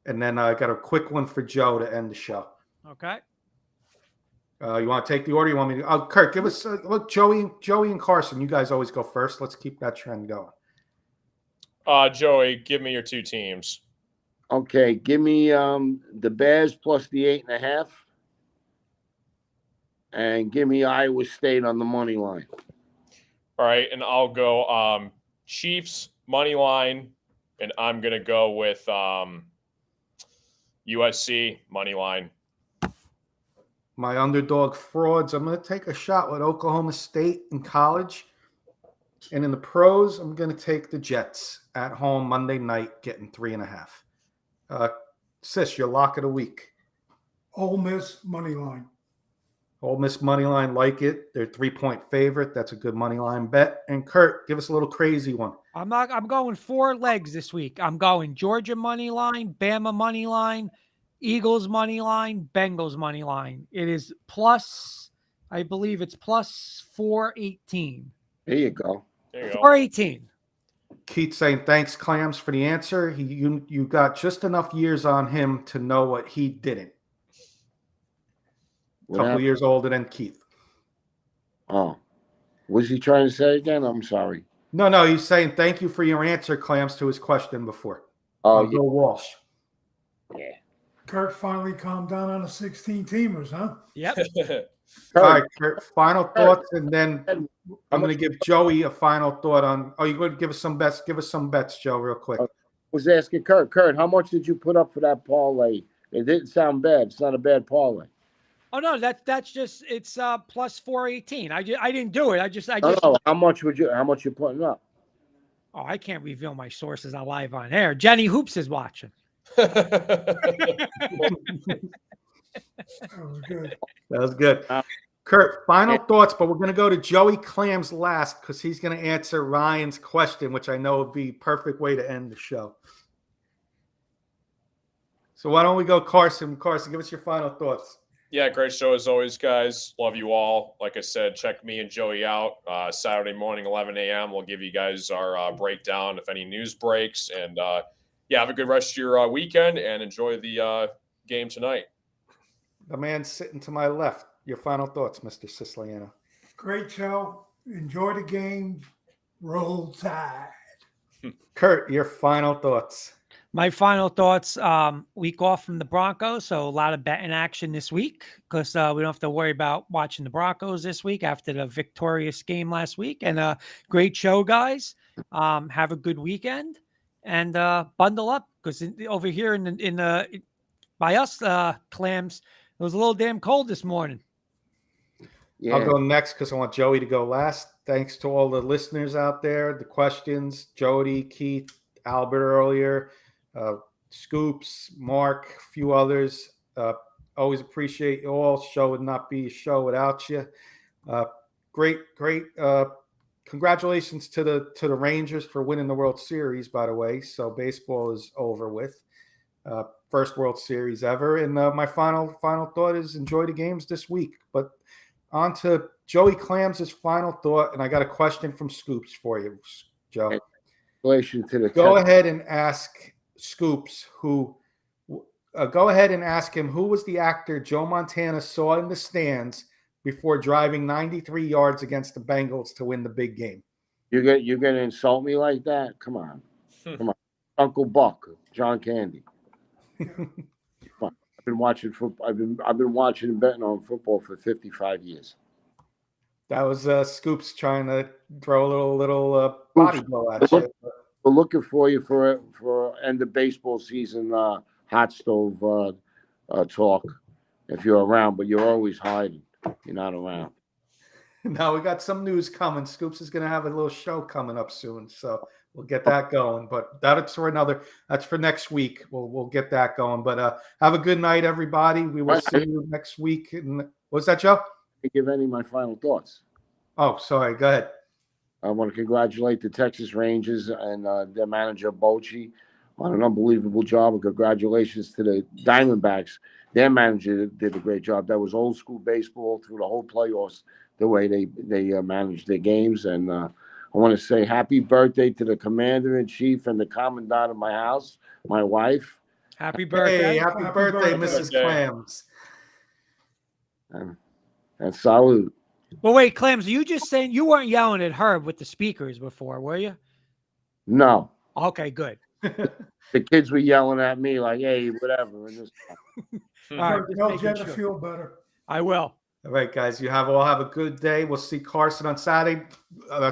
D: And then I got a quick one for Joe to end the show.
A: Okay.
D: You want to take the order? You want me to? Kurt, give us look. Joey and Carson, you guys always go first. Let's keep that trend going.
B: Joey, give me your 2 teams.
E: Okay, give me the Bears plus the 8.5, and give me Iowa State on the money line.
B: All right, and I'll go Chiefs money line, and I'm gonna go with USC money line.
D: My underdog frauds. I'm going to take a shot with Oklahoma State in college. And in the pros, I'm going to take the Jets at home Monday night, getting 3.5. Sis, your lock of the week.
C: Ole Miss money line.
D: Ole Miss money line, like it. They're 3-point favorite. That's a good money line bet. And Kurt, give us a little crazy one.
A: I'm going 4 legs this week. I'm going Georgia money line, Bama money line, Eagles money line, Bengals money line. It is I believe it's plus 418.
E: There you go.
A: 418.
D: Keith saying thanks, Clams, for the answer. You got just enough years on him to know what he didn't. A couple years older than Keith.
E: Oh, was he trying to say again? I'm sorry.
D: No, he's saying thank you for your answer, Clams, to his question before.
E: Oh,
D: Bill Walsh.
E: Yeah.
C: Kurt finally calmed down on the 16-teamers, huh?
A: Yep.
D: All
E: Kurt,
D: right, Kurt, final thoughts, and then I'm going to give Joey a final thought on. Oh, you're going to give us some bets. Give us some bets, Joe, real quick.
E: was asking Kurt. Kurt, how much did you put up for that parlay? It didn't sound bad. It's not a bad parlay.
A: Oh no, that's just it's plus 418. I didn't do it. I just
E: No. How much you putting up?
A: Oh, I can't reveal my sources on live on air. Jenny Hoops is watching.
C: That was good.
D: That was good. Kurt, final thoughts, but we're going to go to Joey Clams last because he's going to answer Ryan's question, which I know would be a perfect way to end the show. So why don't we go Carson? Carson, give us your final thoughts.
B: Yeah, great show as always, guys. Love you all. Like I said, check me and Joey out Saturday morning, 11 a.m. We'll give you guys our breakdown if any news breaks. And, yeah, have a good rest of your weekend and enjoy the game tonight.
D: The man sitting to my left. Your final thoughts, Mr. Siciliano.
C: Great show. Enjoy the game. Roll Tide.
D: Kurt, your final thoughts.
A: My final thoughts, week off from the Broncos, so a lot of betting action this week because we don't have to worry about watching the Broncos this week after the victorious game last week. And great show, guys. Have a good weekend and bundle up because over here by us, Clams, it was a little damn cold this morning.
E: Yeah.
D: I'll go next because I want Joey to go last. Thanks to all the listeners out there, the questions, Jody, Keith, Albert earlier, Scoops, Mark, a few others. Always appreciate you all. Show would not be a show without you. Great. Congratulations to the Rangers for winning the World Series, by the way. So baseball is over with. First World Series ever. And my final thought is enjoy the games this week. But on to Joey Clams' final thought, and I got a question from Scoops for you, Joe.
E: Relation to the
D: Go ahead and ask Scoops go ahead and ask him who was the actor Joe Montana saw in the stands before driving 93 yards against the Bengals to win the big game.
E: You're gonna insult me like that? Come on. Uncle Buck, John Candy. I've been watching football. I've been watching and betting on football for 55 years.
D: That was Scoops trying to throw a little body blow at you.
E: We're looking for you for end of baseball season hot stove talk if you're around, but you're always hiding. You're not around.
D: No, we got some news coming. Scoops is going to have a little show coming up soon, so we'll get that going. But that's for next week. We'll get that going. But have a good night, everybody. We will see you next week. And what's that, Joe?
E: I give any of my final thoughts.
D: Oh, sorry. Go ahead.
E: I want to congratulate the Texas Rangers and their manager Bochy on an unbelievable job. And congratulations to the Diamondbacks. Their manager did a great job. That was old school baseball through the whole playoffs, the way they managed their games. And I want to say happy birthday to the commander-in-chief and the commandant of my house, my wife.
A: Happy birthday.
D: Hey, happy birthday, Mrs. Clams.
E: And salute.
A: Well, wait, Clams, are you just saying you weren't yelling at her with the speakers before, were you?
E: No.
A: Okay, good.
E: The kids were yelling at me like, hey, whatever. And
A: All right, just
C: Tell
A: making
C: Jen to
A: sure.
C: feel better.
A: I will.
D: All right, guys, you all have a good day. We'll see Carson on Saturday.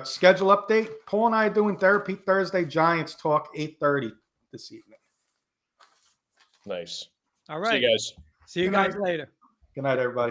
D: Schedule update. Paul and I are doing therapy Thursday. Giants talk 8:30 this evening.
B: Nice.
A: All right.
B: See you guys.
A: See you guys later.
D: Good night, everybody.